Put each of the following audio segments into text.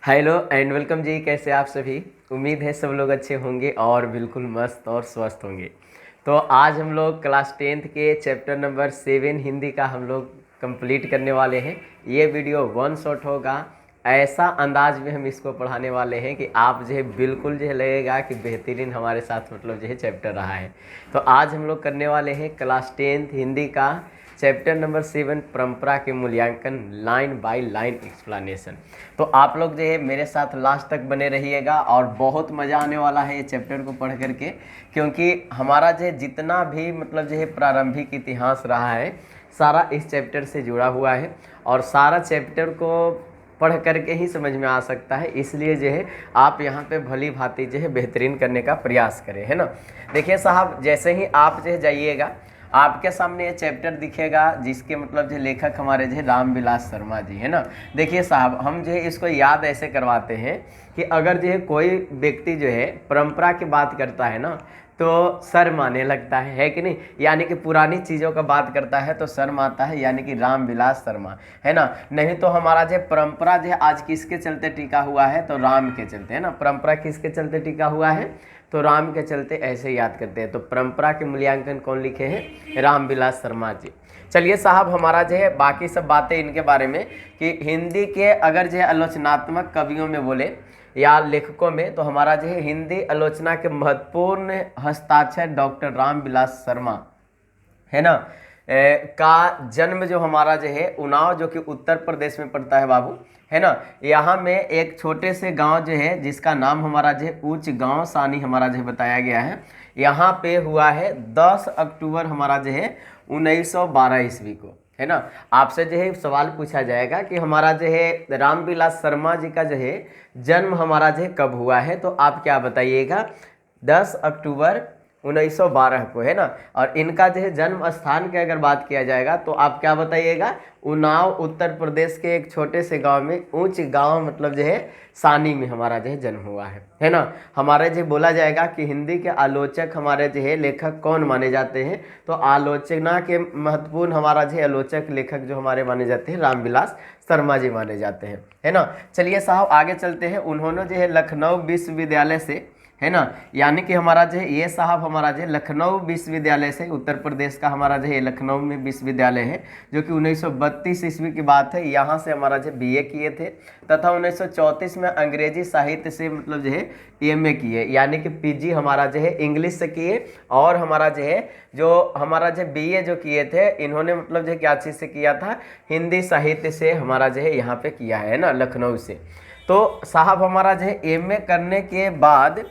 Hello and welcome जी। कैसे आप सभी? उम्मीद है सब लोग अच्छे होंगे और बिल्कुल मस्त और स्वस्थ होंगे। तो आज हम लोग क्लास 10th के चैप्टर नंबर 7 हिंदी का हम लोग कंप्लीट करने वाले हैं। ये वीडियो वन शॉट होगा। ऐसा अंदाज में हम इसको पढ़ाने वाले हैं कि आप जो है बिल्कुल जो है लगेगा कि बेहतरीन हमारे साथ मतलब जो है चैप्टर रहा है। तो आज हम लोग करने वाले हैं क्लास 10th हिंदी का चैप्टर नंबर 7 परंपरा के मूल्यांकन लाइन बाय लाइन एक्सप्लेनेशन। तो आप लोग जो है मेरे साथ लास्ट तक बने रहिएगा और बहुत मज़ा आने वाला है ये चैप्टर को पढ़ करके, क्योंकि हमारा जो है जितना भी मतलब जो है प्रारंभिक इतिहास रहा है सारा इस चैप्टर से जुड़ा हुआ है और सारा चैप्टर को पढ़ करके ही समझ में आ सकता है। इसलिए जो है आप यहाँ पे भली भांति जो है बेहतरीन करने का प्रयास करें, है ना। देखिए साहब, जैसे ही आप जो है जाइएगा आपके सामने ये चैप्टर दिखेगा जिसके मतलब जो लेखक हमारे जो है रामविलास शर्मा जी, है ना। देखिए साहब, हम जो है इसको याद ऐसे करवाते हैं कि अगर जो है कोई व्यक्ति जो है परंपरा की बात करता है ना तो शर्म आने लगता है कि नहीं। यानी कि पुरानी चीज़ों का बात करता है तो शर्म आता है, यानी कि रामविलास शर्मा, है ना। नहीं तो हमारा जो परंपरा जो है आज किसके चलते टिका हुआ है, तो राम के चलते, है ना। परंपरा किसके चलते टिका हुआ है, तो राम के चलते, ऐसे याद करते हैं। तो परंपरा के मूल्यांकन कौन लिखे हैं, रामविलास शर्मा जी। चलिए साहब, हमारा जो है बाकी सब बातें इनके बारे में कि हिंदी के अगर जो है आलोचनात्मक कवियों में बोले या लेखकों में, तो हमारा जो है हिंदी आलोचना के महत्वपूर्ण हस्ताक्षर डॉक्टर रामविलास शर्मा, है ना। का जन्म जो हमारा जो है उन्नाव, जो कि उत्तर प्रदेश में पड़ता है बाबू, है ना। यहाँ में एक छोटे से गांव जो है जिसका नाम हमारा जो है ऊंच गांव सानी हमारा जो है बताया गया है, यहाँ पे हुआ है 10 अक्टूबर हमारा जो है 1912 ईस्वी को, है ना। आपसे जो है सवाल पूछा जाएगा कि हमारा जो है रामविलास शर्मा जी का जो है जन्म हमारा जो है कब हुआ है, तो आप क्या बताइएगा, 10 अक्टूबर 1912 को, है ना। और इनका जो है जन्म स्थान की अगर बात किया जाएगा तो आप क्या बताइएगा, उन्नाव उत्तर प्रदेश के एक छोटे से गांव में, ऊंच गांव मतलब जो है सानी में हमारा जो है जन्म हुआ है ना। हमारे जो बोला जाएगा कि हिंदी के आलोचक हमारे जो है लेखक कौन माने जाते हैं, तो आलोचना के महत्वपूर्ण हमारा जो है आलोचक लेखक जो हमारे माने जाते हैं रामविलास शर्मा जी माने जाते हैं, है ना। चलिए साहब आगे चलते हैं। उन्होंने जो है लखनऊ विश्वविद्यालय से, है ना, यानी कि हमारा जो है ये साहब हमारा जो है लखनऊ विश्वविद्यालय से, उत्तर प्रदेश का हमारा जो है लखनऊ में विश्वविद्यालय है जो कि 1932 ईस्वी की बात है। यहाँ से हमारा जो बीए किए थे तथा 1934 में अंग्रेजी साहित्य से मतलब जो है एमए किए, यानी कि पीजी हमारा जो है इंग्लिश से किए। और हमारा जो हमारा जो बीए जो किए थे इन्होंने मतलब जो है क्या चीज़ से किया था, हिंदी साहित्य से हमारा जो है यहाँ पे किया है ना, लखनऊ से। तो साहब हमारा जो है एमए करने के बाद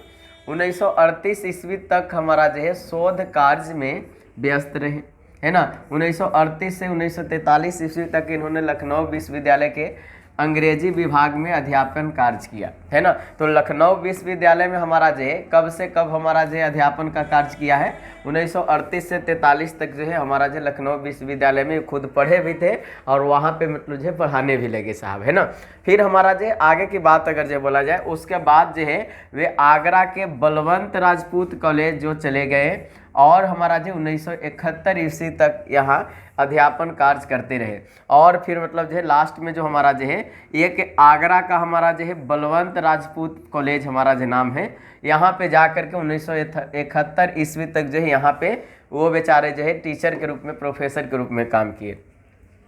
1938 ईस्वी तक हमारा जो है शोध कार्य में व्यस्त रहे, है ना। 1938 से 1943 ईस्वी तक इन्होंने लखनऊ विश्वविद्यालय के अंग्रेजी विभाग में अध्यापन कार्य किया, है ना। तो लखनऊ विश्वविद्यालय में हमारा जो है कब से कब हमारा जो है अध्यापन का कार्य किया है, 1938 से 43 तक जो है हमारा जो लखनऊ विश्वविद्यालय में खुद पढ़े भी थे और वहाँ पे मतलब जो है पढ़ाने भी लगे साहब, है ना। फिर हमारा जो आगे की बात अगर जो बोला जाए, उसके बाद जो है वे आगरा के बलवंत राजपूत कॉलेज जो चले गए और हमारा जो 1971 ईस्वी तक यहाँ अध्यापन कार्य करते रहे। और फिर मतलब जो है लास्ट में जो हमारा जो है एक आगरा का हमारा जो है बलवंत राजपूत कॉलेज हमारा जो नाम है, यहाँ पे जा कर के 1971 ईस्वी तक जो है यहाँ पे वो बेचारे जो है टीचर के रूप में, प्रोफेसर के रूप में काम किए।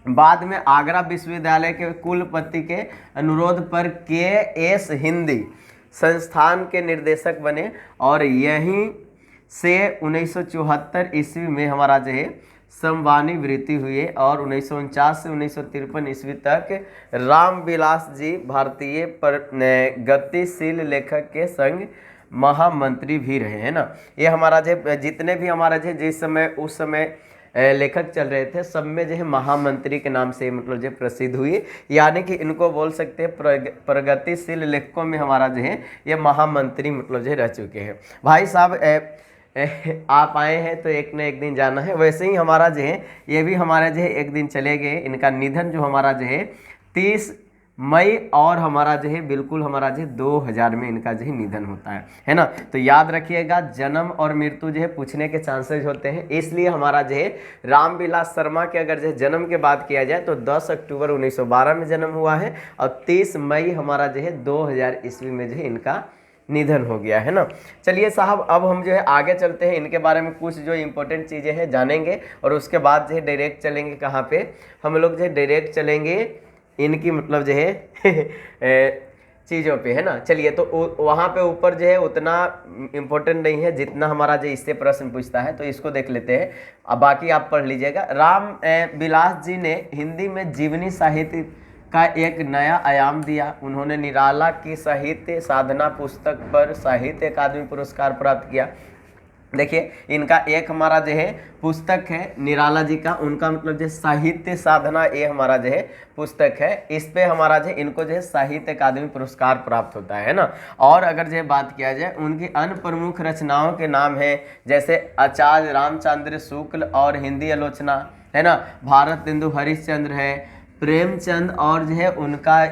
बाद में आगरा विश्वविद्यालय के कुलपति के अनुरोध पर के.एस. हिंदी संस्थान के निर्देशक बने और यहीं से 1974 ईस्वी में हमारा जो है संवानी वृत्ति हुई और 1949 से 1953 ईस्वी तक रामविलास जी भारतीय गतिशील लेखक के संग महामंत्री भी रहे, है ना। ये हमारा जो जितने भी हमारा जो जिस समय उस समय लेखक चल रहे थे सब में जो है महामंत्री के नाम से मतलब जो प्रसिद्ध हुई, यानी कि इनको बोल सकते हैं प्रगतिशील लेखकों में हमारा जो है ये महामंत्री मतलब जो रह चुके हैं। भाई साहब आप आए हैं तो एक न एक दिन जाना है, वैसे ही हमारा जो है ये भी हमारा जो है एक दिन चले गए। इनका निधन जो हमारा जो है 30 मई और हमारा जो है बिल्कुल हमारा जो है 2000 में इनका जो है निधन होता है ना। तो याद रखिएगा जन्म और मृत्यु जो है पूछने के चांसेस होते हैं, इसलिए हमारा जो है रामविलास शर्मा के अगर जो है जन्म के बात किया जाए तो 10 अक्टूबर 1912 में जन्म हुआ है और 30 मई हमारा जो है 2000 ईस्वी में जो है इनका निधन हो गया है ना। चलिए साहब अब हम जो है आगे चलते हैं, इनके बारे में कुछ जो इंपॉर्टेंट चीज़ें हैं जानेंगे और उसके बाद जो है डायरेक्ट चलेंगे कहाँ पे, हम लोग जो है डायरेक्ट चलेंगे इनकी मतलब जो है चीज़ों पे, है ना। चलिए तो वहाँ पे ऊपर जो है उतना इम्पोर्टेंट नहीं है जितना हमारा जो इससे प्रश्न पूछता है, तो इसको देख लेते हैं, अब बाकी आप पढ़ लीजिएगा। राम विलास जी ने हिंदी में जीवनी साहित्य का एक नया आयाम दिया। उन्होंने निराला की साहित्य साधना पुस्तक पर साहित्य अकादमी पुरस्कार प्राप्त किया। देखिए इनका एक हमारा जो है पुस्तक है निराला जी का, उनका मतलब जो साहित्य साधना ये हमारा जो है पुस्तक है, इस पे हमारा जो इनको जो है साहित्य अकादमी पुरस्कार प्राप्त होता है ना। और अगर जो बात किया जाए उनकी अन्य प्रमुख रचनाओं के नाम है जैसे आचार्य रामचंद्र शुक्ल और हिंदी आलोचना, है ना, भारतेंदु हरिश्चंद्र है, प्रेमचंद और जो है उनका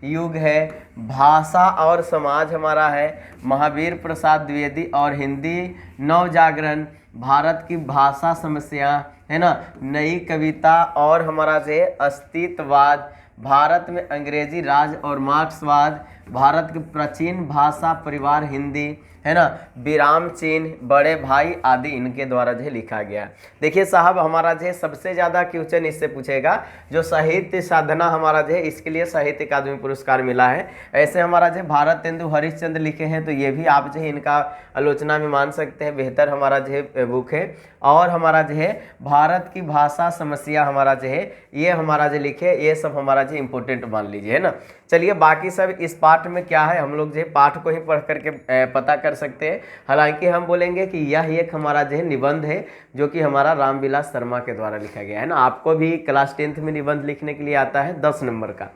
युग है, भाषा और समाज हमारा है, महावीर प्रसाद द्विवेदी और हिंदी नवजागरण, भारत की भाषा समस्या, है ना, नई कविता और हमारा से अस्तित्ववाद, भारत में अंग्रेजी राज और मार्क्सवाद, भारत की प्राचीन भाषा परिवार हिंदी, है ना, विराम चिन्ह, बड़े भाई आदि इनके द्वारा जो है लिखा गया। देखिए साहब हमारा जो है सबसे ज़्यादा क्वेश्चन इससे पूछेगा जो साहित्य साधना हमारा जो है इसके लिए साहित्य अकादमी पुरस्कार मिला है। ऐसे हमारा जो भारतेंदु हरिश्चंद्र लिखे हैं तो ये भी आप जो है इनका आलोचना में मान सकते हैं, बेहतर हमारा जो है बुक है। और हमारा जो है भारत की भाषा समस्या हमारा जो है ये हमारा जो लिखे, ये सब हमारा जो इंपॉर्टेंट मान लीजिए, है ना। चलिए बाकी सब इस पाठ में क्या है हम लोग जो है पाठ को ही पढ़ करके पता कर सकते हैं। हालांकि हम बोलेंगे कि यह एक हमारा जो है निबंध है जो कि हमारा रामविलास शर्मा के द्वारा लिखा गया है ना। आपको भी क्लास 10th में निबंध लिखने के लिए आता है 10 नंबर का,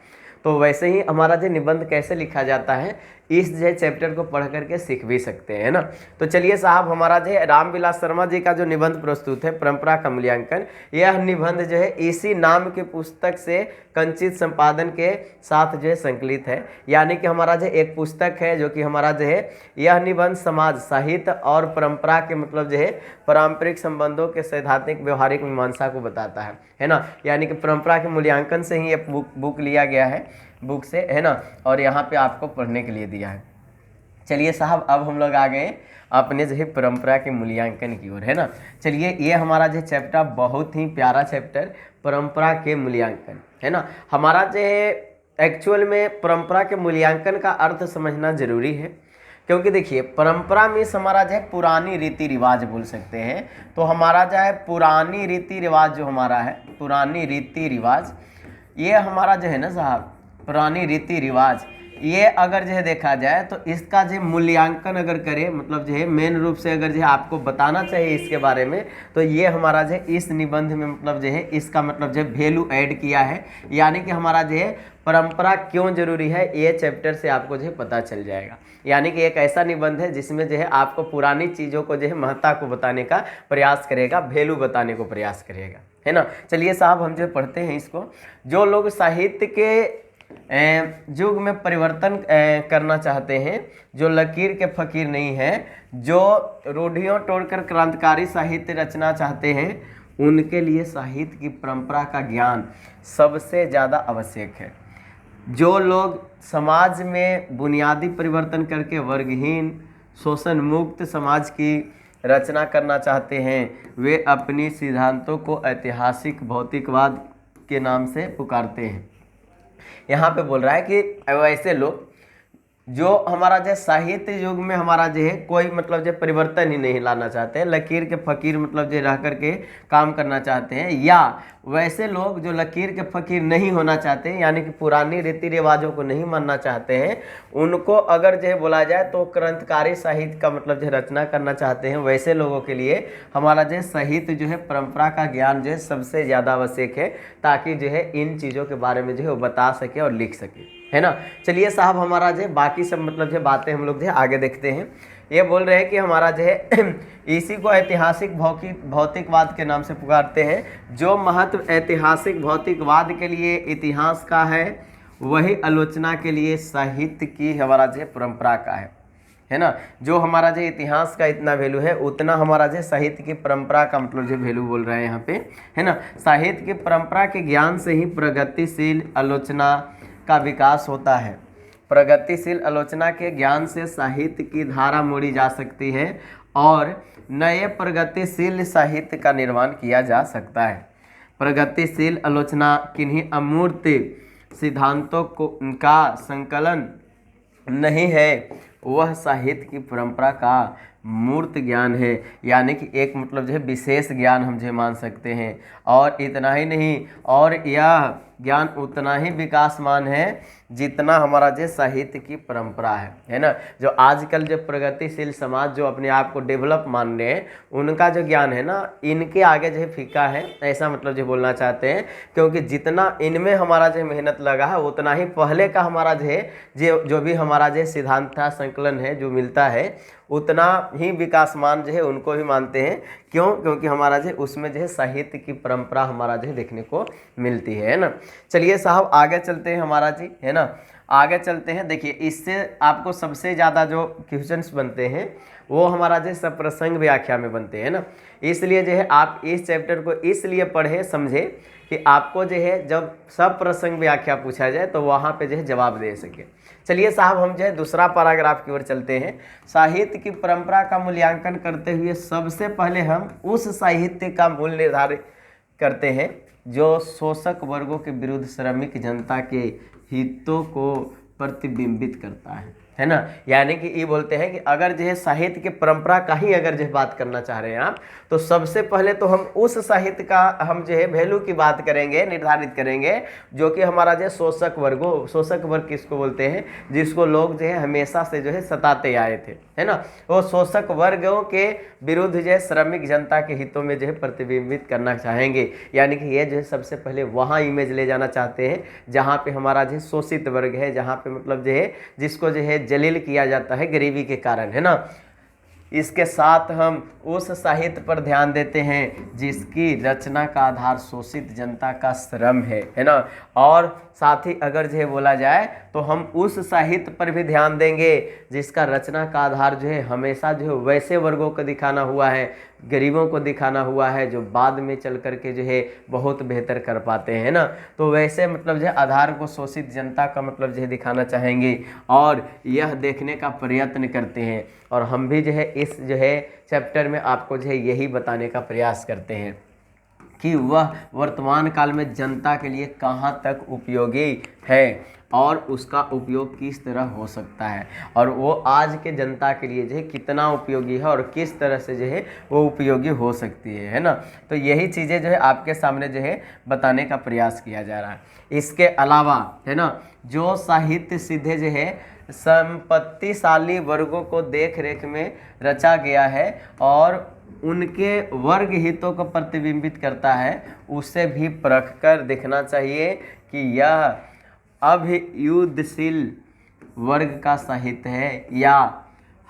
तो वैसे ही हमारा जो निबंध कैसे लिखा जाता है इस जो चैप्टर को पढ़ करके सीख भी सकते हैं ना। तो चलिए साहब हमारा जो रामविलास शर्मा जी का जो निबंध प्रस्तुत है परंपरा का मूल्यांकन, यह निबंध जो है इसी नाम की पुस्तक से कंचित संपादन के साथ जो है संकलित है। यानी कि हमारा जो एक पुस्तक है जो कि हमारा जो है यह निबंध समाज साहित्य और परंपरा के मतलब जो है पारंपरिक संबंधों के सैद्धांतिक व्यवहारिक मीमांसा को बताता है ना। यानी कि परंपरा के मूल्यांकन से ही ये बुक लिया गया है बुक से, है ना, और यहाँ पे आपको पढ़ने के लिए दिया है। चलिए साहब अब हम लोग आ गए अपने जो है परंपरा के मूल्यांकन की ओर, है ना। चलिए ये हमारा जो चैप्टर बहुत ही प्यारा चैप्टर परंपरा के मूल्यांकन, है ना। हमारा जो है एक्चुअल में परंपरा के मूल्यांकन का अर्थ समझना जरूरी है, क्योंकि देखिए परंपरा में हमारा जो है पुरानी रीति रिवाज बोल सकते हैं। तो हमारा जो है पुरानी रीति रिवाज जो हमारा है पुरानी रीति रिवाज, ये हमारा जो है ना साहब पुरानी रीति रिवाज, ये अगर जो है देखा जाए तो इसका जो मूल्यांकन अगर करें मतलब जो है मेन रूप से अगर जो है आपको बताना चाहिए इसके बारे में, तो ये हमारा जो है इस निबंध में मतलब जो है इसका मतलब जो है वैल्यू ऐड किया है। यानी कि हमारा जो है परंपरा क्यों जरूरी है ये चैप्टर से आपको जो है पता चल जाएगा। यानी कि एक ऐसा निबंध है जिसमें जो है आपको पुरानी चीज़ों को जो है महत्ता को बताने का प्रयास करेगा, वैल्यू बताने को प्रयास करेगा, है ना। चलिए साहब हम जो पढ़ते हैं इसको। जो लोग साहित्य के युग में परिवर्तन करना चाहते हैं, जो लकीर के फकीर नहीं हैं, जो रूढ़ियों तोड़कर क्रांतिकारी साहित्य रचना चाहते हैं, उनके लिए साहित्य की परंपरा का ज्ञान सबसे ज़्यादा आवश्यक है। जो लोग समाज में बुनियादी परिवर्तन करके वर्गहीन शोषण मुक्त समाज की रचना करना चाहते हैं, वे अपनी सिद्धांतों को ऐतिहासिक भौतिकवाद के नाम से पुकारते हैं। यहाँ पे बोल रहा है कि ऐसे लोग जो हमारा जो साहित्य युग में हमारा जो है कोई मतलब जो परिवर्तन ही नहीं लाना चाहते हैं, लकीर के फकीर मतलब जो रह करके काम करना चाहते हैं, या वैसे लोग जो लकीर के फकीर नहीं होना चाहते हैं यानी कि पुरानी रीति रिवाजों को नहीं मानना चाहते हैं, उनको अगर जो है बोला जाए तो क्रांतिकारी साहित्य का मतलब जो रचना करना चाहते हैं, वैसे लोगों के लिए हमारा जो साहित्य जो है परंपरा का ज्ञान जो है सबसे ज़्यादा आवश्यक है, ताकि जो है इन चीज़ों के बारे में जो है वो बता सके और लिख सके, है ना। चलिए साहब हमारा जो बाकी सब मतलब जो बातें हम लोग जो आगे देखते हैं। ये बोल रहे हैं कि हमारा जो है इसी को ऐतिहासिक भौतिकवाद के नाम से पुकारते हैं। जो महत्व ऐतिहासिक भौतिकवाद के लिए इतिहास का है वही आलोचना के लिए साहित्य की हमारा जो परंपरा का है ना। जो हमारा जो इतिहास का इतना वैल्यू है उतना हमारा जो साहित्य की परंपरा का मतलब जो वैल्यू बोल रहे हैं यहाँ पे, है ना। साहित्य की परंपरा के ज्ञान से ही प्रगतिशील आलोचना का विकास होता है। प्रगतिशील आलोचना के ज्ञान से साहित्य की धारा मोड़ी जा सकती है और नए प्रगतिशील साहित्य का निर्माण किया जा सकता है। प्रगतिशील आलोचना किन्हीं अमूर्त सिद्धांतों का संकलन नहीं है, वह साहित्य की परंपरा का मूर्त ज्ञान है। यानी कि एक मतलब जो है विशेष ज्ञान हम जो मान सकते हैं। और इतना ही नहीं, और यह ज्ञान उतना ही विकासमान है जितना हमारा जो साहित्य की परंपरा है ना। जो आजकल जो प्रगतिशील समाज जो अपने आप को डेवलप मान रहे हैं उनका जो ज्ञान है ना, इनके आगे जो है फीका है, ऐसा मतलब जो बोलना चाहते हैं। क्योंकि जितना इनमें हमारा जो मेहनत लगा है उतना ही पहले का हमारा जो है जो भी हमारा जो सिद्धांत था संकलन है जो मिलता है उतना ही विकासमान जो है उनको भी मानते हैं। क्यों? क्योंकि हमारा जो उसमें जो है साहित्य की परंपरा हमारा जो है देखने को मिलती है ना। चलिए साहब आगे चलते हैं हमारा जी, है ना। आगे चलते हैं। देखिए इससे आपको सबसे ज़्यादा जो क्वेश्चंस बनते हैं वो हमारा जो सप्रसंग व्याख्या में बनते हैं ना। इसलिए जो है आप इस चैप्टर को इसलिए पढ़े समझे कि आपको जो है जब सब प्रसंग व्याख्या पूछा जाए तो वहाँ पे जो है जवाब दे सके। चलिए साहब हम जो है दूसरा पैराग्राफ की ओर चलते हैं। साहित्य की परंपरा का मूल्यांकन करते हुए सबसे पहले हम उस साहित्य का मूल निर्धारित करते हैं जो शोषक वर्गों के विरुद्ध श्रमिक जनता के हितों को प्रतिबिंबित करता है ना। यानी कि ये बोलते हैं कि अगर जो है साहित्य की परंपरा का ही अगर जो है बात करना चाह रहे हैं आप तो सबसे पहले तो हम उस साहित्य का हम जो है वैल्यू की बात करेंगे, निर्धारित करेंगे जो कि हमारा जो शोषक वर्ग किसको बोलते हैं, जिसको लोग जो है हमेशा से जो है सताते आए थे, है ना। वो शोषक वर्गों के विरुद्ध जो है श्रमिक जनता के हितों में जो है प्रतिबिंबित करना चाहेंगे। यानी कि ये जो है सबसे पहले वहाँ इमेज ले जाना चाहते हैं जहाँ पे हमारा जो शोषित वर्ग है, जहाँ पे मतलब जो है जिसको जो है जलील किया जाता है गरीबी के कारण, है ना। इसके साथ हम उस साहित्य पर ध्यान देते हैं जिसकी रचना का आधार शोषित जनता का श्रम है ना। और साथ ही अगर जो है बोला जाए तो हम उस साहित्य पर भी ध्यान देंगे जिसका रचना का आधार जो है हमेशा जो है वैसे वर्गों को दिखाना हुआ है, गरीबों को दिखाना हुआ है जो बाद में चल करके जो है बहुत बेहतर कर पाते हैं ना। तो वैसे मतलब जो है आधार को शोषित जनता का मतलब जो है दिखाना चाहेंगे और यह देखने का प्रयत्न करते हैं। और हम भी जो है इस जो है चैप्टर में आपको जो है यही बताने का प्रयास करते हैं कि वह वर्तमान काल में जनता के लिए कहाँ तक उपयोगी है और उसका उपयोग किस तरह हो सकता है और वो आज के जनता के लिए जो है कितना उपयोगी है और किस तरह से जो है वो उपयोगी हो सकती है ना। तो यही चीज़ें जो है आपके सामने जो है बताने का प्रयास किया जा रहा है। इसके अलावा है ना जो साहित्य सीधे जो है संपत्तिशाली वर्गों को देख रेख में रचा गया है और उनके वर्ग हितों को प्रतिबिंबित करता है, उसे भी परख कर देखना चाहिए कि यह अभ्युदयशील वर्ग का साहित्य है या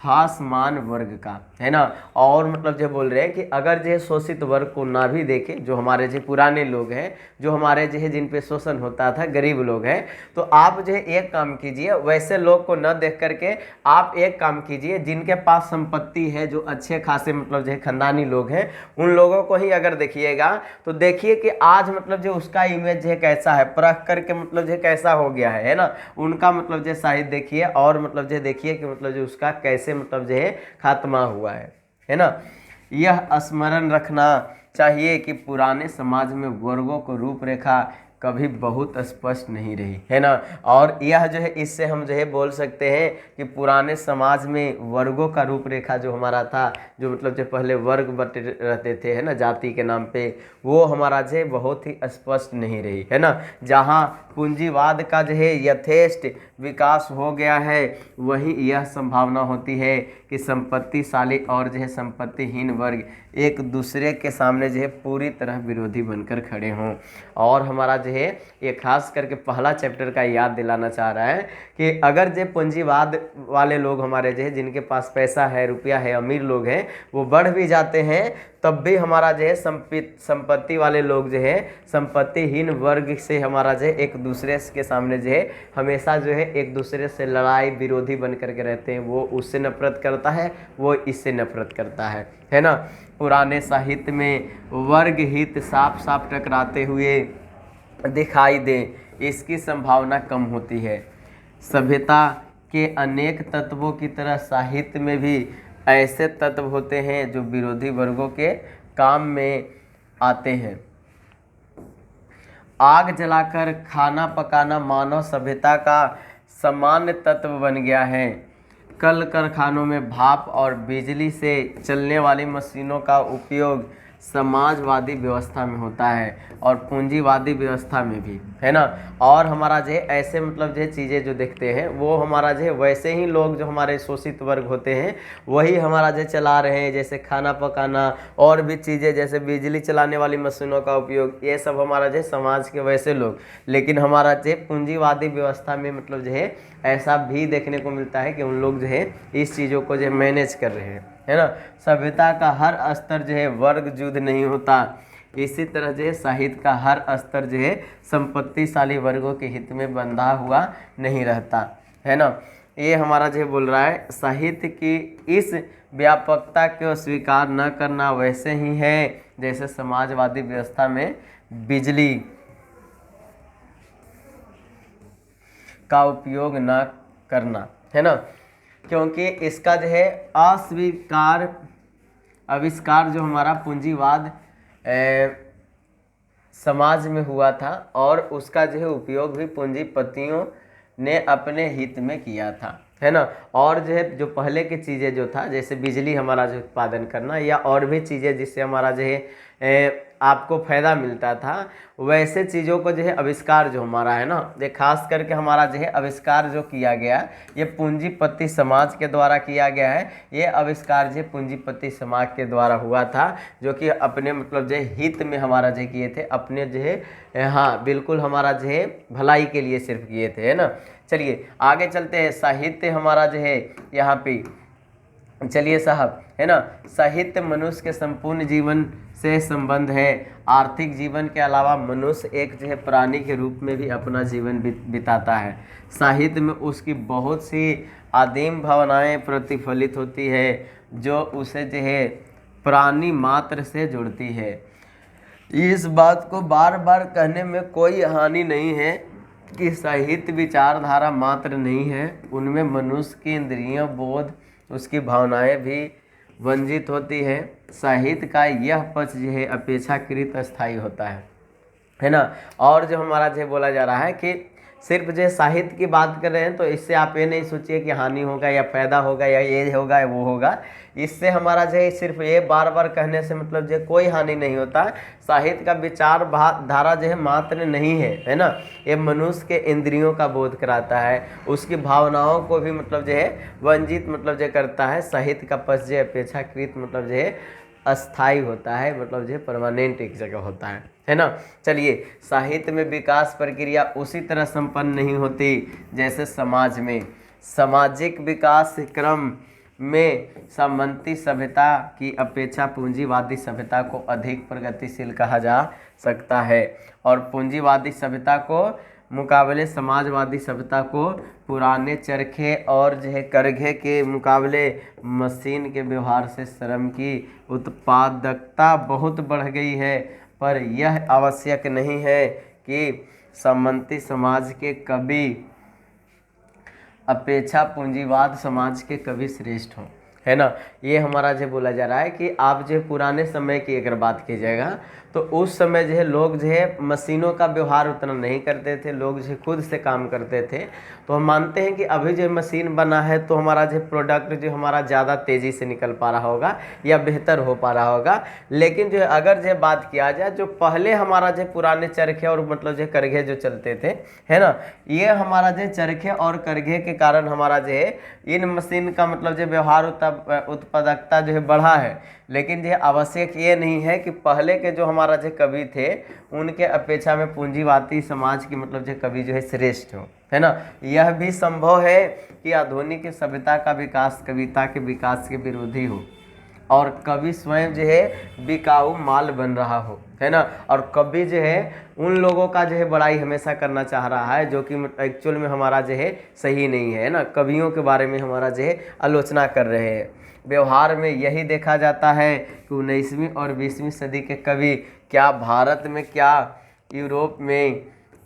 हासमान वर्ग का, है ना। और मतलब जो बोल रहे हैं कि अगर जो शोषित वर्ग को ना भी देखे, जो हमारे जो पुराने लोग हैं, जो हमारे जो है जिन पे शोषण होता था, गरीब लोग हैं, तो आप जो है एक काम कीजिए, वैसे लोग को न देख करके आप एक काम कीजिए, जिनके पास संपत्ति है, जो अच्छे खासे मतलब जो है खानदानी लोग हैं, उन लोगों को ही अगर देखिएगा तो देखिए कि आज मतलब जो उसका इमेज जो है कैसा है, परख करके मतलब जो कैसा हो गया है ना। उनका मतलब जो साहित्य देखिए और मतलब जो देखिए कि मतलब जो उसका कैसे मतलब जो है खात्मा हुआ है ना। यह स्मरण रखना चाहिए कि पुराने समाज में वर्गों को रूपरेखा कभी बहुत स्पष्ट नहीं रही, है ना। और यह जो है इससे हम जो है बोल सकते हैं कि पुराने समाज में वर्गों का रूपरेखा जो हमारा था, जो मतलब जो पहले वर्ग बटे रहते थे, है ना, जाति के नाम पे, वो हमारा जो है बहुत ही स्पष्ट नहीं रही, है ना। जहाँ पूंजीवाद का जो है यथेष्ट विकास हो गया है वहीं यह संभावना होती है कि संपत्तिशाली और जो है संपत्तिहीन वर्ग एक दूसरे के सामने जो है पूरी तरह विरोधी बनकर खड़े हों। और हमारा जो है ये खास करके पहला चैप्टर का याद दिलाना चाह रहा है कि अगर जो पूंजीवाद वाले लोग हमारे जो है जिनके पास पैसा है, रुपया है, अमीर लोग हैं, वो बढ़ भी जाते हैं, तब भी हमारा जो है संपत्ति वाले लोग जो है, संपत्तिहीन वर्ग से हमारा जो है एक दूसरे के सामने जो है हमेशा जो है एक दूसरे से लड़ाई विरोधी बन करके रहते हैं। वो उससे नफरत करता है, वो इससे नफरत करता है ना। पुराने साहित्य में वर्ग हित साफ साफ टकराते हुए दिखाई दे, इसकी संभावना कम होती है। सभ्यता के अनेक तत्वों की तरह साहित्य में भी ऐसे तत्व होते हैं जो विरोधी वर्गों के काम में आते हैं। आग जलाकर खाना पकाना मानव सभ्यता का सामान्य तत्व बन गया है। कल कारखानों में भाप और बिजली से चलने वाली मशीनों का उपयोग समाजवादी व्यवस्था में होता है और पूंजीवादी व्यवस्था में भी, है ना। और हमारा जो है ऐसे मतलब जो चीज़ें जो देखते हैं वो हमारा जो है वैसे ही लोग जो हमारे शोषित वर्ग होते हैं वही हमारा जो चला रहे हैं, जैसे खाना पकाना और भी चीज़ें जैसे बिजली चलाने वाली मशीनों का उपयोग, ये सब हमारा जो समाज के वैसे लोग। लेकिन हमारा जो पूंजीवादी व्यवस्था में मतलब जो है ऐसा भी देखने को मिलता है कि उन लोग जो है इस चीज़ों को जो मैनेज कर रहे हैं, है ना। सभ्यता का हर स्तर जो है वर्ग युद्ध नहीं होता, इसी तरह जो है साहित्य का हर स्तर जो है संपत्तिशाली वर्गों के हित में बंधा हुआ नहीं रहता, है ना। ये हमारा जो बोल रहा है साहित्य की इस व्यापकता को स्वीकार न करना वैसे ही है जैसे समाजवादी व्यवस्था में बिजली का उपयोग न करना, है ना। क्योंकि इसका जो है आविष्कार जो हमारा पूंजीवाद समाज में हुआ था और उसका जो है उपयोग भी पूंजीपतियों ने अपने हित में किया था, है ना। और जो है जो पहले की चीज़ें जो था जैसे बिजली हमारा जो उत्पादन करना या और भी चीज़ें जिससे हमारा जो है आपको फ़ायदा मिलता था, वैसे चीज़ों को जो है आविष्कार जो हमारा है ना, ये खास करके हमारा जो है आविष्कार जो किया गया ये पूंजीपति समाज के द्वारा किया गया है। ये आविष्कार जो पूंजीपति समाज के द्वारा हुआ था जो कि अपने मतलब जो हित में हमारा जो किए थे, अपने जो है हाँ बिल्कुल हमारा जो है भलाई के लिए सिर्फ किए थे, है ना। चलिए आगे चलते हैं। साहित्य हमारा जो है यहाँ पे चलिए साहब, है ना। साहित्य मनुष्य के संपूर्ण जीवन से संबंध है। आर्थिक जीवन के अलावा मनुष्य एक जो है प्राणी के रूप में भी अपना जीवन बिताता है। साहित्य में उसकी बहुत सी आदिम भावनाएं प्रतिफलित होती है जो उसे जो है प्राणी मात्र से जुड़ती है। इस बात को बार बार कहने में कोई हानि नहीं है कि साहित्य विचारधारा मात्र नहीं है, उनमें मनुष्य की इंद्रियों बोध उसकी भावनाएं भी वंजित होती है। साहित्य का यह पक्ष जो है अपेक्षाकृत अस्थायी होता है ना। और जो हमारा जो बोला जा रहा है कि सिर्फ जो साहित्य की बात कर रहे हैं तो इससे आप ये नहीं सोचिए कि हानि होगा या फ़ायदा होगा या ये होगा या वो होगा। इससे हमारा जो है सिर्फ ये बार बार कहने से मतलब जो कोई हानि नहीं होता। साहित्य का विचार धारा जो है मात्र नहीं है ना, ये मनुष्य के इंद्रियों का बोध कराता है, उसकी भावनाओं को भी मतलब जो है वंजित मतलब जो करता है। साहित्य का पक्ष जो अपेक्षाकृत मतलब जो है अस्थाई होता है, मतलब जो परमानेंट एक जगह होता है ना। चलिए साहित्य में विकास प्रक्रिया उसी तरह संपन्न नहीं होती जैसे समाज में। सामाजिक विकास क्रम में सामंती सभ्यता की अपेक्षा पूंजीवादी सभ्यता को अधिक प्रगतिशील कहा जा सकता है और पूंजीवादी सभ्यता को मुकाबले समाजवादी सभ्यता को पुराने चरखे और जो है करघे के मुकाबले मशीन के व्यवहार से श्रम की उत्पादकता बहुत बढ़ गई है। पर यह आवश्यक नहीं है कि सामंती समाज के कभी अपेक्षा पूंजीवाद समाज के कभी श्रेष्ठ हों, है ना। ये हमारा जो बोला जा रहा है कि आप जो पुराने समय की अगर बात कीजिएगा तो उस समय जो है लोग जो है मशीनों का व्यवहार उतना नहीं करते थे, लोग जो है खुद से काम करते थे। तो हम मानते हैं कि अभी जो मशीन बना है तो हमारा जो प्रोडक्ट जो हमारा ज़्यादा तेज़ी से निकल पा रहा होगा या बेहतर हो पा रहा होगा। लेकिन जो अगर जो बात किया जाए जो पहले हमारा जो पुराने चरखे और मतलब जो करघे जो चलते थे, है ना, ये हमारा जो चरखे और करघे के कारण हमारा जो है इन मशीन का मतलब जो व्यवहार होता उत्पादकता जो है बढ़ा है, लेकिन जो है आवश्यक ये नहीं है कि पहले के जो हमारा जो कवि थे उनके अपेक्षा में पूंजीवादी समाज की मतलब जो कवि जो है श्रेष्ठ हो, है ना। यह भी संभव है कि आधुनिक सभ्यता का विकास कविता के विकास के विरोधी हो और कवि स्वयं जो है बिकाऊ माल बन रहा हो, है ना। और कवि जो है उन लोगों का जो है बड़ाई हमेशा करना चाह रहा है जो कि एक्चुअल में हमारा जो है सही नहीं है ना। कवियों के बारे में हमारा जो है आलोचना कर रहे हैं। व्यवहार में यही देखा जाता है कि 19वीं और 20वीं सदी के कवि क्या भारत में क्या यूरोप में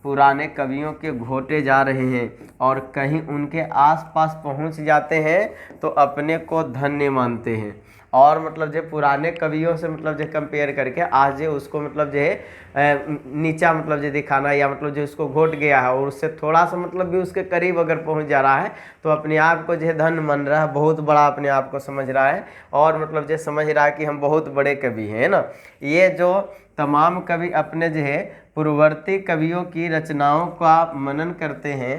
पुराने कवियों के घोटे जा रहे हैं और कहीं उनके आसपास पहुंच जाते हैं तो अपने को धन्य मानते हैं और मतलब जो पुराने कवियों से मतलब जो कंपेयर करके आज जो उसको मतलब जो है नीचा मतलब जो दिखाना या मतलब जो उसको घोट गया है और उससे थोड़ा सा मतलब भी उसके करीब अगर पहुंच जा रहा है तो अपने आप को जो है धन मान रहा है, बहुत बड़ा अपने आप को समझ रहा है और मतलब जो समझ रहा है कि हम बहुत बड़े कवि हैं ना। ये जो तमाम कवि अपने जो है पूर्ववर्ती कवियों की रचनाओं का मनन करते हैं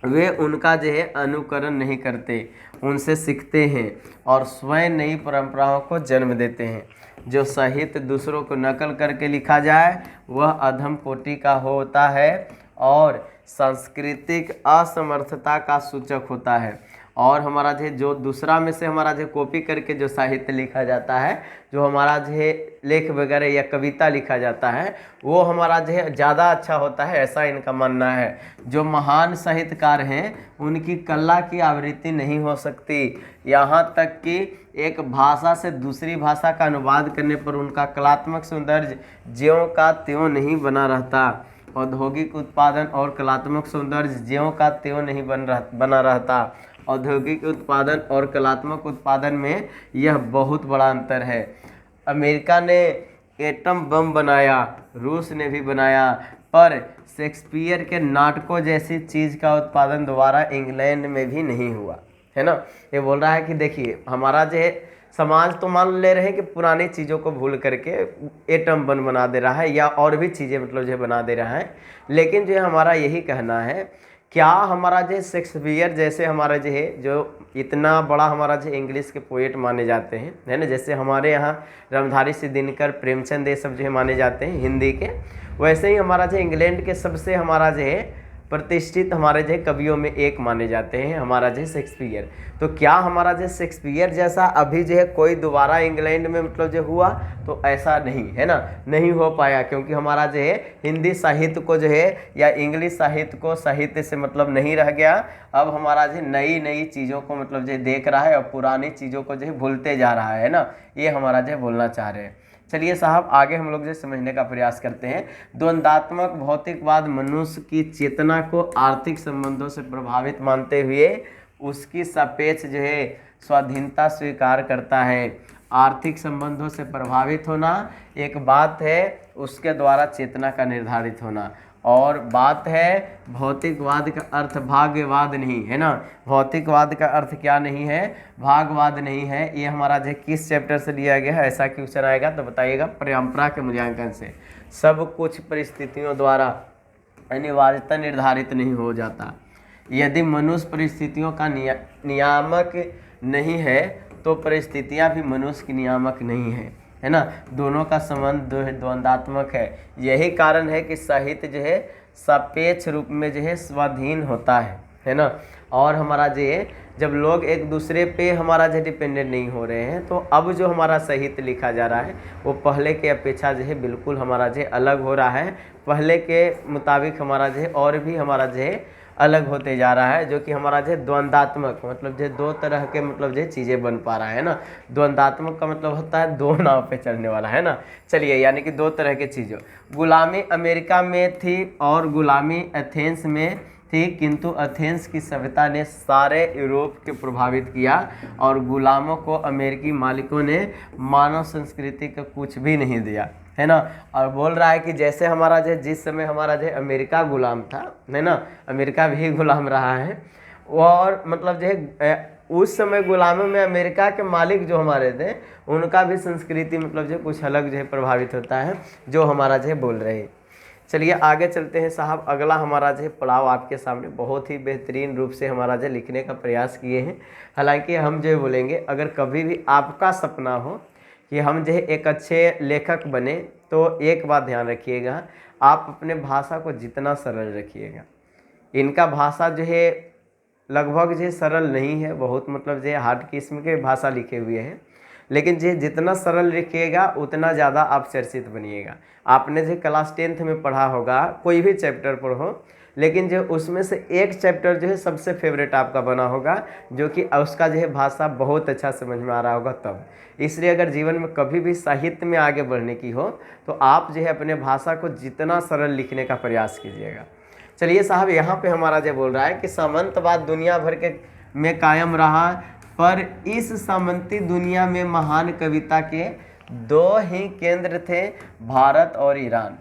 वे उनका जो है अनुकरण नहीं करते, उनसे सीखते हैं और स्वयं नई परंपराओं को जन्म देते हैं। जो साहित्य दूसरों को नकल करके लिखा जाए वह अधम कोटि का होता है और सांस्कृतिक असमर्थता का सूचक होता है। और हमारा जो दूसरा में से हमारा जो कॉपी करके जो साहित्य लिखा जाता है, जो हमारा जो लेख वगैरह या कविता लिखा जाता है वो हमारा जो ज़्यादा अच्छा होता है, ऐसा इनका मानना है। जो महान साहित्यकार हैं उनकी कला की आवृत्ति नहीं हो सकती, यहाँ तक कि एक भाषा से दूसरी भाषा का अनुवाद करने पर उनका कलात्मक सौंदर्य ज्यों का त्यों नहीं बना रहता। औद्योगिक उत्पादन और कलात्मक सौंदर्य ज्यों का त्यों नहीं बना रहता। औद्योगिक उत्पादन और कलात्मक उत्पादन में यह बहुत बड़ा अंतर है। अमेरिका ने एटम बम बनाया, रूस ने भी बनाया, पर शेक्सपियर के नाटकों जैसी चीज़ का उत्पादन दोबारा इंग्लैंड में भी नहीं हुआ, है ना। ये बोल रहा है कि देखिए हमारा जो है समाज तो मान ले रहे हैं कि पुरानी चीज़ों को भूल करके एटम बम बना दे रहा है या और भी चीज़ें मतलब जो बना दे रहा है, लेकिन जो है हमारा यही कहना है क्या हमारा जो शेक्सपियर जैसे हमारा जो है जो इतना बड़ा हमारा जो इंग्लिश के पोएट माने जाते हैं, है ना, जैसे हमारे यहाँ रामधारी सिंह दिनकर, प्रेमचंद ये सब जो है माने जाते हैं हिंदी के, वैसे ही हमारा जो इंग्लैंड के सबसे हमारा जो है प्रतिष्ठित हमारे जो कवियों में एक माने जाते हैं हमारा जो शेक्सपियर। तो क्या हमारा जो शेक्सपियर जैसा अभी जो है कोई दोबारा इंग्लैंड में मतलब जो हुआ, तो ऐसा नहीं है ना, नहीं हो पाया, क्योंकि हमारा जो है हिंदी साहित्य को जो है या इंग्लिश साहित्य को साहित्य से मतलब नहीं रह गया। अब हमारा जो नई नई चीज़ों को मतलब जो देख रहा है और पुरानी चीज़ों को जो है भूलते जा रहा है ना, ये हमारा जो बोलना चाह रहे हैं। चलिए साहब आगे हम लोग जो समझने का प्रयास करते हैं। द्वंदात्मक भौतिकवाद मनुष्य की चेतना को आर्थिक संबंधों से प्रभावित मानते हुए उसकी सापेक्ष जो है स्वाधीनता स्वीकार करता है। आर्थिक संबंधों से प्रभावित होना एक बात है, उसके द्वारा चेतना का निर्धारित होना और बात है भौतिकवाद का अर्थ भाग्यवाद नहीं है ना। भौतिकवाद का अर्थ क्या नहीं है, भाग्यवाद नहीं है। ये हमारा जो किस चैप्टर से लिया गया है, ऐसा क्वेश्चन आएगा तो बताइएगा। परंपरा के मूल्यांकन से सब कुछ परिस्थितियों द्वारा अनिवार्यता निर्धारित नहीं हो जाता। यदि मनुष्य परिस्थितियों का नियामक नहीं है तो परिस्थितियाँ भी मनुष्य की नियामक नहीं है ना। दोनों का संबंध द्वंदात्मक है। यही कारण है कि साहित्य जो है सापेक्ष रूप में जो है स्वाधीन होता है ना। और हमारा जो है जब लोग एक दूसरे पे हमारा जो डिपेंडेंट नहीं हो रहे हैं तो अब जो हमारा साहित्य लिखा जा रहा है वो पहले के अपेक्षा जो है बिल्कुल हमारा जो अलग हो रहा है। पहले के मुताबिक हमारा जो है और भी हमारा जो है अलग होते जा रहा है, जो कि हमारा जो द्वंदात्मक मतलब जो दो तरह के मतलब जो चीज़ें बन पा रहा है ना। द्वंदात्मक का मतलब होता है दो नाव पे चलने वाला, है ना। चलिए यानी कि दो तरह की चीज़ों, गुलामी अमेरिका में थी और गुलामी एथेंस में थी, किंतु एथेंस की सभ्यता ने सारे यूरोप के प्रभावित किया और गुलामों को अमेरिकी मालिकों ने मानव संस्कृति का कुछ भी नहीं दिया, है ना। और बोल रहा है कि जैसे हमारा जो जिस समय हमारा जो अमेरिका गुलाम था, है ना, अमेरिका भी गुलाम रहा है और मतलब जो उस समय गुलामों में अमेरिका के मालिक जो हमारे थे उनका भी संस्कृति मतलब जो कुछ अलग जो है प्रभावित होता है, जो हमारा जो बोल रहे हैं। चलिए आगे चलते हैं साहब। अगला हमारा जो है पड़ाव आपके सामने बहुत ही बेहतरीन रूप से हमारा जो लिखने का प्रयास किए हैं। हालांकि हम जो बोलेंगे, अगर कभी भी आपका सपना हो कि हम जो है एक अच्छे लेखक बने, तो एक बात ध्यान रखिएगा, आप अपने भाषा को जितना सरल रखिएगा। इनका भाषा जो है लगभग जो सरल नहीं है, बहुत मतलब जो हार्ड किस्म के भाषा लिखे हुए हैं, लेकिन जो जितना सरल लिखिएगा उतना ज़्यादा आप चर्चित बनिएगा। आपने जो क्लास 10th में पढ़ा होगा, कोई भी चैप्टर पर हो, लेकिन जो उसमें से एक चैप्टर जो है सबसे फेवरेट आपका बना होगा, जो कि उसका जो है भाषा बहुत अच्छा समझ में आ रहा होगा तब। इसलिए अगर जीवन में कभी भी साहित्य में आगे बढ़ने की हो, तो आप जो है अपने भाषा को जितना सरल लिखने का प्रयास कीजिएगा। चलिए साहब, यहाँ पे हमारा जो बोल रहा है कि सामंतवाद दुनिया भर के में कायम रहा, पर इस सामंती दुनिया में महान कविता के दो ही केंद्र थे, भारत और ईरान,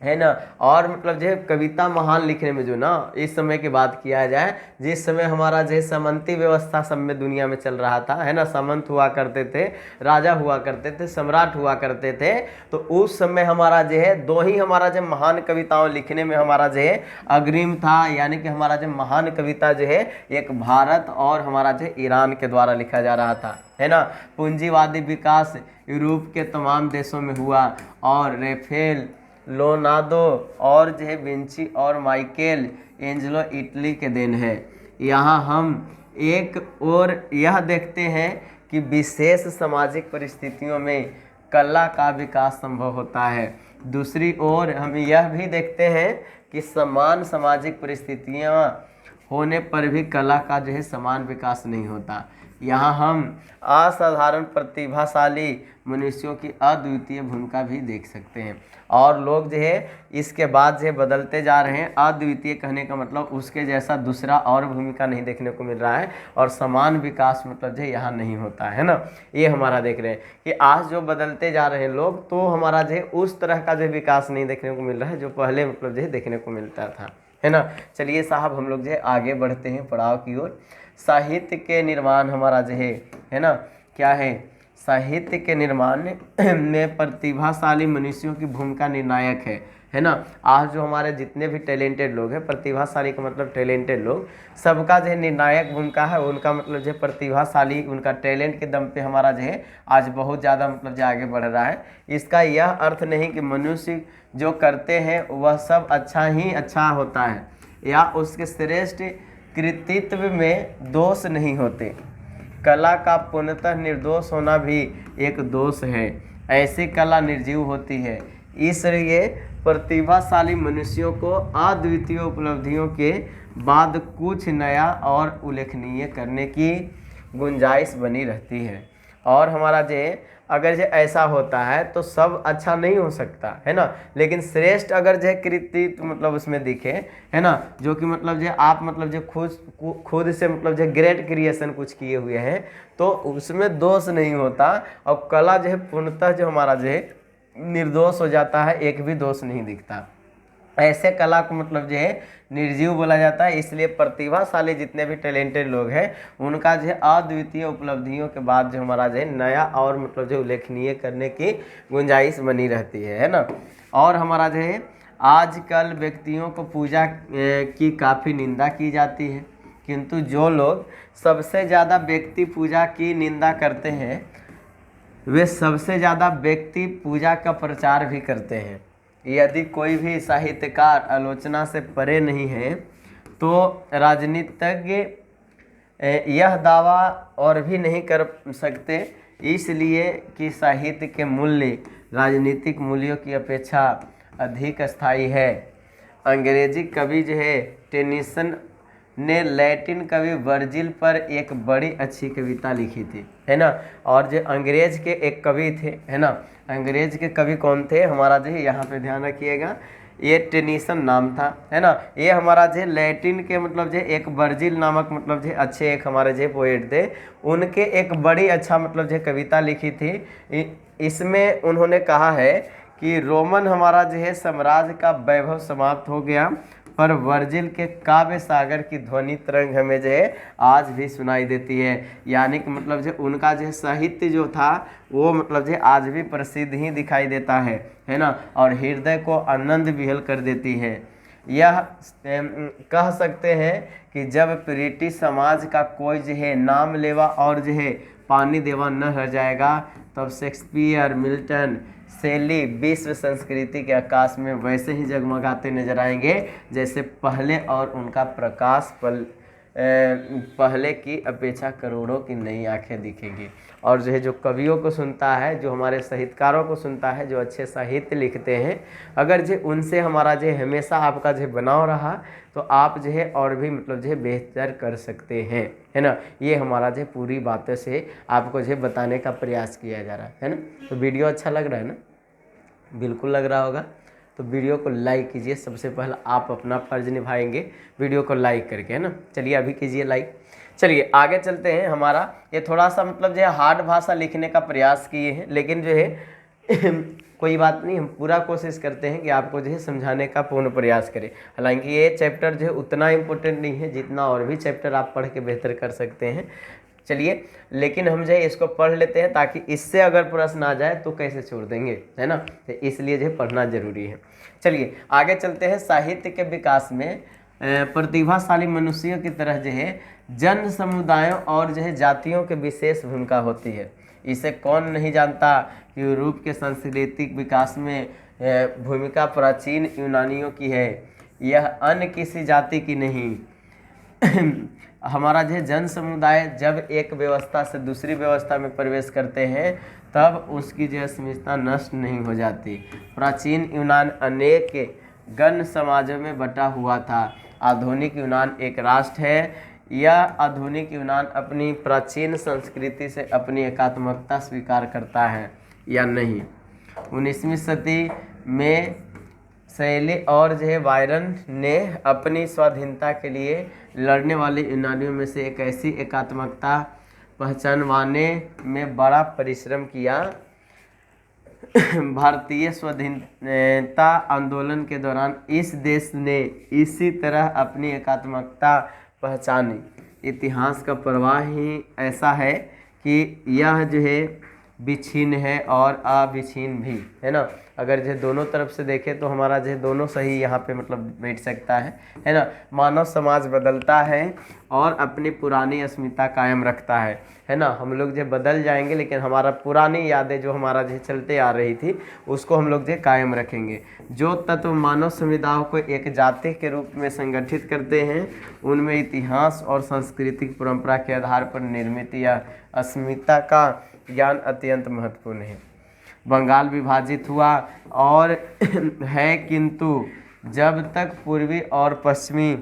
है ना। और मतलब जो कविता महान लिखने में जो ना इस समय की बात किया जाए, जिस समय हमारा जो सामंती व्यवस्था सब में दुनिया में चल रहा था, है ना, सामंत हुआ करते थे, राजा हुआ करते थे, सम्राट हुआ करते थे, तो उस समय हमारा जो है दो ही हमारा जो महान कविताओं लिखने में हमारा जो है अग्रिम था। यानी कि हमारा जो महान कविता जो है एक भारत और हमारा जो ईरान के द्वारा लिखा जा रहा था, है ना। पूंजीवादी विकास यूरोप के तमाम देशों में हुआ, और रेफेल, लोनार्दो और जो है विंची और माइकेल एंजेलो इटली के देन है। यहाँ हम एक और यह देखते हैं कि विशेष सामाजिक परिस्थितियों में कला का विकास संभव होता है। दूसरी ओर हम यह भी देखते हैं कि समान सामाजिक परिस्थितियाँ होने पर भी कला का जो है समान विकास नहीं होता। यहाँ हम असाधारण प्रतिभाशाली मनुष्यों की अद्वितीय भूमिका भी देख सकते हैं। और लोग जो है इसके बाद जो है बदलते जा रहे हैं। अद्वितीय कहने का मतलब उसके जैसा दूसरा और भूमिका नहीं देखने को मिल रहा है, और समान विकास मतलब जो है यहाँ नहीं होता है ना। ये हमारा देख रहे हैं कि आज जो बदलते जा रहे हैं लोग, तो हमारा जो है उस तरह का जो विकास नहीं देखने को मिल रहा है जो पहले मतलब जो है देखने को मिलता था, है ना। चलिए साहब, हम लोग जो है आगे बढ़ते हैं पड़ाव की ओर। साहित्य के निर्माण हमारा जो है ना, क्या है, साहित्य के निर्माण में प्रतिभाशाली मनुष्यों की भूमिका निर्णायक है ना। आज जो हमारे जितने भी टैलेंटेड लोग हैं, प्रतिभाशाली का मतलब टैलेंटेड लोग, सबका जो है निर्णायक भूमिका है। उनका मतलब जो प्रतिभाशाली, उनका टैलेंट के दम पे हमारा जो है आज बहुत ज़्यादा मतलब जो आगे बढ़ रहा है। इसका यह अर्थ नहीं कि मनुष्य जो करते हैं वह सब अच्छा ही अच्छा होता है, या उसके श्रेष्ठ कृतित्व में दोष नहीं होते। कला का पूर्णतः निर्दोष होना भी एक दोष है। ऐसी कला निर्जीव होती है। इसलिए प्रतिभाशाली मनुष्यों को अद्वितीय उपलब्धियों के बाद कुछ नया और उल्लेखनीय करने की गुंजाइश बनी रहती है। और हमारा जो अगर जो ऐसा होता है तो सब अच्छा नहीं हो सकता, है ना। लेकिन श्रेष्ठ अगर जो कृतित्व मतलब उसमें दिखे, है ना, जो कि मतलब जो आप मतलब जो खुद से मतलब जो ग्रेट क्रिएशन कुछ किए हुए हैं, तो उसमें दोष नहीं होता। और कला जो है पूर्णतः जो हमारा जो है निर्दोष हो जाता है, एक भी दोष नहीं दिखता। ऐसे कला को मतलब जो है निर्जीव बोला जाता है। इसलिए प्रतिभाशाली जितने भी टैलेंटेड लोग हैं, उनका जो है अद्वितीय उपलब्धियों के बाद जो हमारा जो है नया और मतलब जो उल्लेखनीय करने की गुंजाइश बनी रहती है ना। और हमारा जो है आजकल व्यक्तियों को पूजा की काफ़ी निंदा की जाती है, किंतु जो लोग सबसे ज़्यादा व्यक्ति पूजा की निंदा करते हैं, वे सबसे ज़्यादा व्यक्ति पूजा का प्रचार भी करते हैं। यदि कोई भी साहित्यकार आलोचना से परे नहीं है, तो राजनीतिज्ञ यह दावा और भी नहीं कर सकते, इसलिए कि साहित्य के मूल्य राजनीतिक मूल्यों की अपेक्षा अधिक स्थायी है। अंग्रेजी कवि जो है टेनिसन ने लैटिन कवि वर्जिल पर एक बड़ी अच्छी कविता लिखी थी, है ना। और जो अंग्रेज के एक कवि थे, है ना, अंग्रेज के कवि कौन थे हमारा जो है यहाँ पे ध्यान रखिएगा, ये टेनिसन नाम था, है ना। ये हमारा जो लैटिन के मतलब जो एक वर्जिल नामक मतलब जो अच्छे एक हमारे जो पोएट थे, उनके एक बड़ी अच्छा मतलब जो कविता लिखी थी। इसमें उन्होंने कहा है कि रोमन हमारा जो है साम्राज्य का वैभव समाप्त हो गया, पर वर्जिल के काव्य सागर की ध्वनि तरंग हमें जो है आज भी सुनाई देती है। यानी कि मतलब जो उनका जो साहित्य जो था वो मतलब जो आज भी प्रसिद्ध ही दिखाई देता है ना, और हृदय को आनंद विहल कर देती है। यह कह सकते हैं कि जब ब्रिटिश समाज का कोई जो है नाम लेवा और जो है पानी देवा न रह जाएगा, तब शेक्सपियर, मिल्टन, शैली विश्व संस्कृति के आकाश में वैसे ही जगमगाते नजर आएंगे जैसे पहले, और उनका प्रकाश पहले की अपेक्षा करोड़ों की नई आंखें दिखेंगी। और जो है जो कवियों को सुनता है, जो हमारे साहित्यकारों को सुनता है, जो अच्छे साहित्य लिखते हैं, अगर जो उनसे हमारा जो हमेशा आपका जो बनाव रहा तो आप जो है और भी मतलब जो है बेहतर कर सकते हैं, है ना। ये हमारा जो पूरी बातों से आपको जो बताने का प्रयास किया जा रहा है ना। तो वीडियो अच्छा लग रहा है ना, बिल्कुल लग रहा होगा। तो वीडियो को लाइक कीजिए, सबसे पहले आप अपना फर्ज निभाएंगे वीडियो को लाइक करके, है ना। चलिए अभी कीजिए लाइक। चलिए आगे चलते हैं। हमारा ये थोड़ा सा मतलब जो है हार्ड भाषा लिखने का प्रयास किए हैं, लेकिन जो है कोई बात नहीं, हम पूरा कोशिश करते हैं कि आपको जो है समझाने का पूर्ण प्रयास करें। हालांकि ये चैप्टर जो है उतना इम्पोर्टेंट नहीं है जितना और भी चैप्टर आप पढ़ के बेहतर कर सकते हैं। चलिए, लेकिन हम जो है इसको पढ़ लेते हैं ताकि इससे अगर प्रश्न आ जाए तो कैसे छोड़ देंगे, है ना। तो इसलिए जो है पढ़ना जरूरी है। चलिए आगे चलते हैं। साहित्य के विकास में प्रतिभाशाली मनुष्यों की तरह जो है जन समुदायों और जो है जातियों के विशेष भूमिका होती है। इसे कौन नहीं जानता कि यूरोप के सांस्कृतिक विकास में भूमिका प्राचीन यूनानियों की है, यह अन्य किसी जाति की नहीं। हमारा जो जन समुदाय जब एक व्यवस्था से दूसरी व्यवस्था में प्रवेश करते हैं तब उसकी जो अस्मिता नष्ट नहीं हो जाती। प्राचीन यूनान अनेक गण समाजों में बटा हुआ था। आधुनिक यूनान एक राष्ट्र है। यह आधुनिक यूनान अपनी प्राचीन संस्कृति से अपनी एकात्मकता स्वीकार करता है या नहीं। 19वीं सदी में शैली और जो है बायरन ने अपनी स्वाधीनता के लिए लड़ने वाले यूनानियों में से एक ऐसी एकात्मकता पहचानवाने में बड़ा परिश्रम किया। भारतीय स्वाधीनता आंदोलन के दौरान इस देश ने इसी तरह अपनी एकात्मकता पहचानी। इतिहास का प्रवाह ही ऐसा है कि यह जो है विच्छिन्न है और अविच्छिन्न भी, है ना। अगर जो दोनों तरफ से देखें तो हमारा जो दोनों सही यहाँ पे मतलब बैठ सकता है ना। मानव समाज बदलता है और अपनी पुरानी अस्मिता कायम रखता है ना। हम लोग जो बदल जाएंगे लेकिन हमारा पुरानी यादें जो हमारा जो चलते आ रही थी उसको हम लोग जो कायम रखेंगे। जो तत्व मानव समुदायों को एक जाति के रूप में संगठित करते हैं उनमें इतिहास और सांस्कृतिक परंपरा के आधार पर निर्मित या अस्मिता का ज्ञान अत्यंत महत्वपूर्ण है। बंगाल विभाजित हुआ और है, किंतु जब तक पूर्वी और पश्चिमी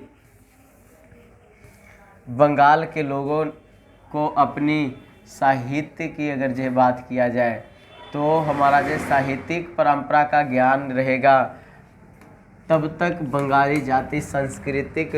बंगाल के लोगों को अपनी साहित्य की अगर जो बात किया जाए तो हमारा जो साहित्यिक परंपरा का ज्ञान रहेगा, तब तक बंगाली जाति सांस्कृतिक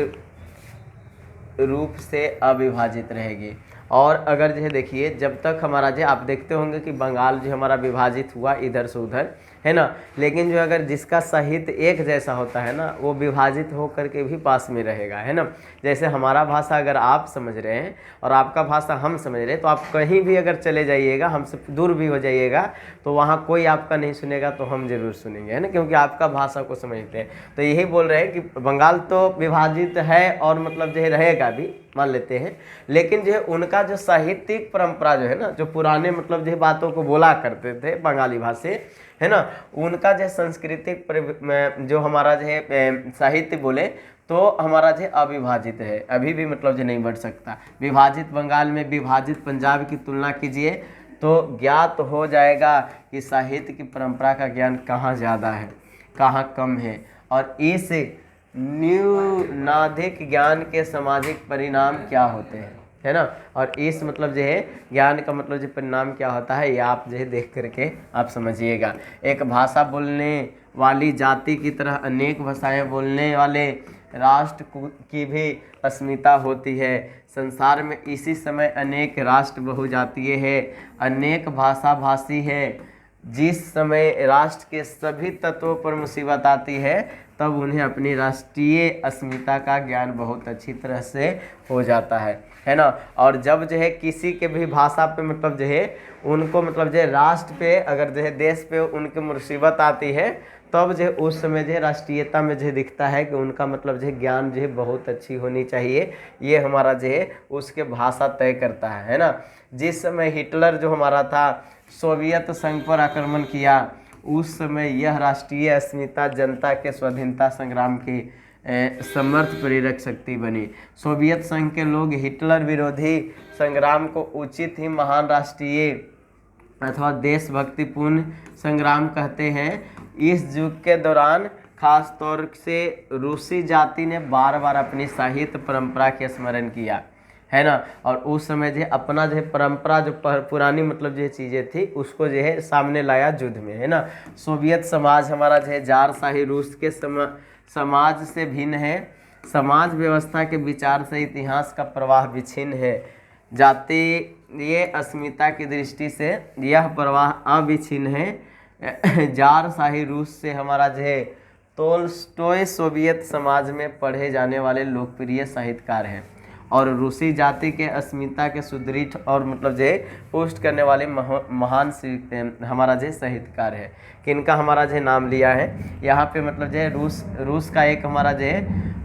रूप से अविभाजित रहेगी। और अगर जो है देखिए, जब तक हमारा जो आप देखते होंगे कि बंगाल जो हमारा विभाजित हुआ इधर से उधर, है ना, लेकिन जो अगर जिसका साहित्य एक जैसा होता है ना वो विभाजित हो करके भी पास में रहेगा, है ना। जैसे हमारा भाषा अगर आप समझ रहे हैं और आपका भाषा हम समझ रहे हैं तो आप कहीं भी अगर चले जाइएगा, हमसे दूर भी हो जाइएगा तो वहाँ कोई आपका नहीं सुनेगा तो हम जरूर सुनेंगे, है ना, क्योंकि आपका भाषा को समझते हैं। तो यही बोल रहे हैं कि बंगाल तो विभाजित है और मतलब जो है रहेगा भी, मान लेते हैं, लेकिन जो है उनका जो साहित्यिक परंपरा जो है ना, जो पुराने मतलब जो बातों को बोला करते थे बंगाली भाषा, है ना, उनका जो सांस्कृतिक जो हमारा जो है साहित्य बोले तो हमारा जो अविभाजित है, अभी भी मतलब जो नहीं बढ़ सकता। विभाजित बंगाल में विभाजित पंजाब की तुलना कीजिए तो ज्ञात हो जाएगा कि साहित्य की परंपरा का ज्ञान कहाँ ज़्यादा है कहाँ कम है, और इस न्यूनाधिक ज्ञान के सामाजिक परिणाम क्या होते हैं, है ना। और इस मतलब जो है ज्ञान का मतलब जो परिणाम क्या होता है ये आप जो है देख करके आप समझिएगा। एक भाषा बोलने वाली जाति की तरह अनेक भाषाएं बोलने वाले राष्ट्र की भी अस्मिता होती है। संसार में इसी समय अनेक राष्ट्र बहुजातीय है, अनेक भाषा भाषी है। जिस समय राष्ट्र के सभी तत्वों पर मुसीबत आती है तब उन्हें अपनी राष्ट्रीय अस्मिता का ज्ञान बहुत अच्छी तरह से हो जाता है ना। और जब जो है किसी के भी भाषा पे मतलब जो है उनको मतलब जो है राष्ट्र पे अगर जो है देश पे उनकी मुसीबत आती है, तब जो है उस समय जो है राष्ट्रीयता में जो है दिखता है कि उनका मतलब जो है ज्ञान जो है बहुत अच्छी होनी चाहिए। ये हमारा जो है उसके भाषा तय करता है ना। जिस समय हिटलर जो हमारा था सोवियत संघ पर आक्रमण किया, उस समय यह राष्ट्रीय अस्मिता जनता के स्वाधीनता संग्राम की समर्थ प्रेरक शक्ति बनी। सोवियत संघ के लोग हिटलर विरोधी संग्राम को उचित ही महान राष्ट्रीय अथवा देशभक्तिपूर्ण संग्राम कहते हैं। इस युग के दौरान खास तौर से रूसी जाति ने बार बार अपनी साहित्य परंपरा के स्मरण किया, है ना। और उस समय जो है अपना जो है परंपरा जो पुरानी मतलब जो चीज़ें थी उसको जो है सामने लाया युद्ध में, है ना। सोवियत समाज हमारा जो है जारशाही रूस के समाज से भिन्न है। समाज व्यवस्था के विचार से इतिहास का प्रवाह विच्छिन्न है। जातीय अस्मिता की दृष्टि से यह प्रवाह अविच्छिन्न है। जारशाही रूस से हमारा जो है तोल्स्टॉय सोवियत समाज में पढ़े जाने वाले लोकप्रिय साहित्यकार हैं और रूसी जाति के अस्मिता के सुदृढ़ और मतलब जो है पुष्ट करने वाले महान हमारा जो साहित्यकार है। किनका हमारा जो नाम लिया है यहाँ पे मतलब जो है रूस का एक हमारा जो है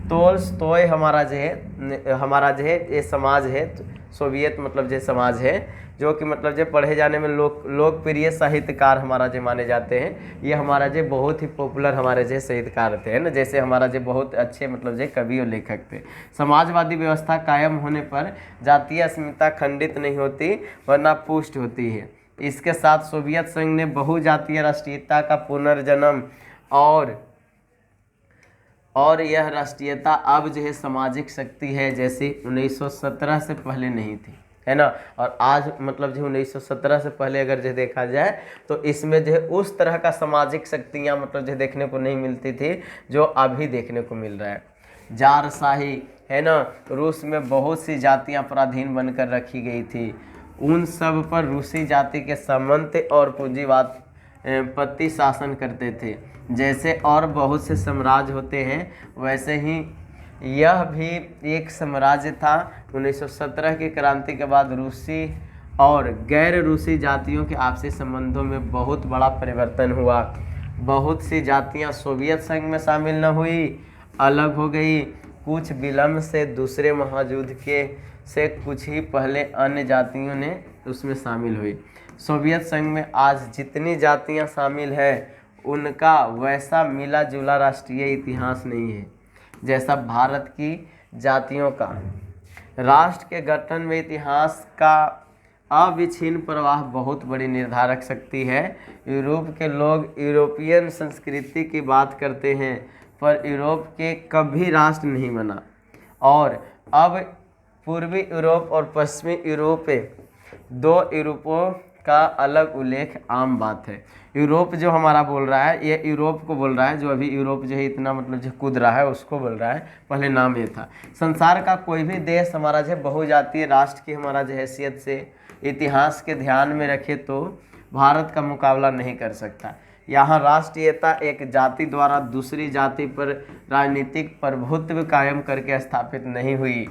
तोल्स्टॉय हमारा जो है ये समाज है सोवियत मतलब जो समाज है जो कि मतलब जो पढ़े जाने में लोकप्रिय साहित्यकार हमारा जो माने जाते हैं। ये हमारा जो बहुत ही पॉपुलर हमारे जो साहित्यकार थे, है ना। जैसे हमारा जो बहुत अच्छे मतलब जो कवि और लेखक थे। समाजवादी व्यवस्था कायम होने पर जातीय अस्मिता खंडित नहीं होती वरना पुष्ट होती है। इसके साथ सोवियत संघ ने बहुजातीय राष्ट्रीयता का पुनर्जन्म और यह राष्ट्रीयता अब जो है सामाजिक शक्ति है जैसे 1917 से पहले नहीं थी, है ना। और आज मतलब जो 1917 से पहले अगर जो देखा जाए तो इसमें जो है उस तरह का सामाजिक शक्तियाँ मतलब जो देखने को नहीं मिलती थी जो अभी देखने को मिल रहा है। जारशाही, है ना, रूस में बहुत सी जातियाँ पराधीन बनकर रखी गई थी। उन सब पर रूसी जाति के सामंत और पूंजीवाद पति शासन करते थे। जैसे और बहुत से साम्राज्य होते हैं वैसे ही यह भी एक साम्राज्य था। 1917 की क्रांति के बाद रूसी और गैर रूसी जातियों के आपसी संबंधों में बहुत बड़ा परिवर्तन हुआ। बहुत सी जातियां सोवियत संघ में शामिल न हुई, अलग हो गई। कुछ विलम्ब से दूसरे महायुद्ध से कुछ ही पहले अन्य जातियों ने उसमें शामिल हुई। सोवियत संघ में आज जितनी जातियां शामिल हैं उनका वैसा मिला जुला राष्ट्रीय इतिहास नहीं है जैसा भारत की जातियों का। राष्ट्र के गठन में इतिहास का अविच्छिन्न प्रवाह बहुत बड़ी निर्धारक शक्ति है। यूरोप के लोग यूरोपियन संस्कृति की बात करते हैं पर यूरोप के कभी राष्ट्र नहीं बना। और अब पूर्वी यूरोप और पश्चिमी यूरोप दो यूरोपों का अलग उल्लेख आम बात है। यूरोप जो हमारा बोल रहा है ये यूरोप को बोल रहा है, जो अभी यूरोप जो है इतना मतलब जो कूद रहा है उसको बोल रहा है, पहले नाम ये था। संसार का कोई भी देश हमारा जो बहुजातीय राष्ट्र की हमारा जो हैसियत से इतिहास के ध्यान में रखे तो भारत का मुकाबला नहीं कर सकता। यहाँ राष्ट्रीयता एक जाति द्वारा दूसरी जाति पर राजनीतिक प्रभुत्व कायम करके स्थापित नहीं हुई,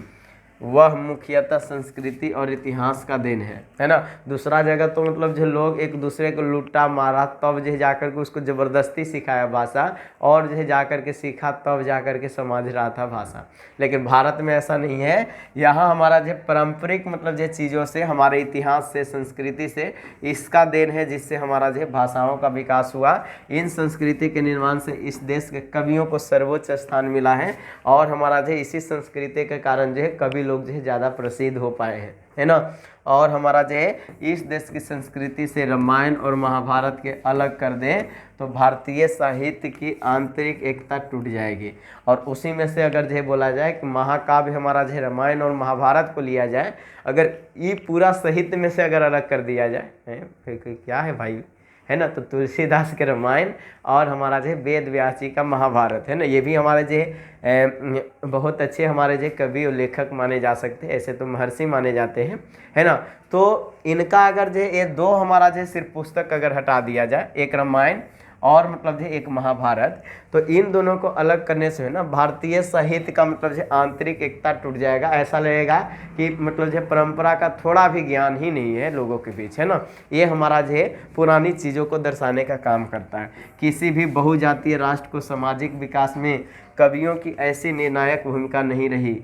वह मुख्यतः संस्कृति और इतिहास का देन है ना। दूसरा जगह तो मतलब जो लोग एक दूसरे को लूटा मारा तब जो जाकर के उसको ज़बरदस्ती सिखाया भाषा, और जो जाकर के सीखा तब जाकर के समझ रहा था भाषा। लेकिन भारत में ऐसा नहीं है। यहाँ हमारा जो पारंपरिक मतलब जो चीज़ों से, हमारे इतिहास से, संस्कृति से इसका देन है जिससे हमारा जो भाषाओं का विकास हुआ। इन संस्कृति के निर्माण से इस देश के कवियों को सर्वोच्च स्थान मिला है और हमारा जो इसी संस्कृति के कारण जो है कवि लोग जो है ज़्यादा प्रसिद्ध हो पाए हैं, है ना। और हमारा जो है इस देश की संस्कृति से रामायण और महाभारत के अलग कर दें तो भारतीय साहित्य की आंतरिक एकता टूट जाएगी। और उसी में से अगर जो है बोला जाए कि महाकाव्य हमारा जो है रामायण और महाभारत को लिया जाए, अगर ये पूरा साहित्य में से अगर अलग कर दिया जाए फिर क्या है भाई, है ना। तो तुलसीदास के रामायण और हमारा जो वेद व्यास जी का महाभारत, है ना, ये भी हमारे जो बहुत अच्छे हमारे जो कवि और लेखक माने जा सकते हैं। ऐसे तो महर्षि माने जाते हैं, है ना। तो इनका अगर जो ये दो हमारा जो सिर्फ पुस्तक अगर हटा दिया जाए, एक रामायण और मतलब जो एक महाभारत, तो इन दोनों को अलग करने से है ना भारतीय साहित्य का मतलब जो आंतरिक एकता टूट जाएगा। ऐसा लगेगा कि मतलब जो परंपरा का थोड़ा भी ज्ञान ही नहीं है लोगों के बीच, है ना। ये हमारा जो है पुरानी चीज़ों को दर्शाने का काम करता है। किसी भी बहुजातीय राष्ट्र को सामाजिक विकास में कवियों की ऐसी निर्णायक भूमिका नहीं रही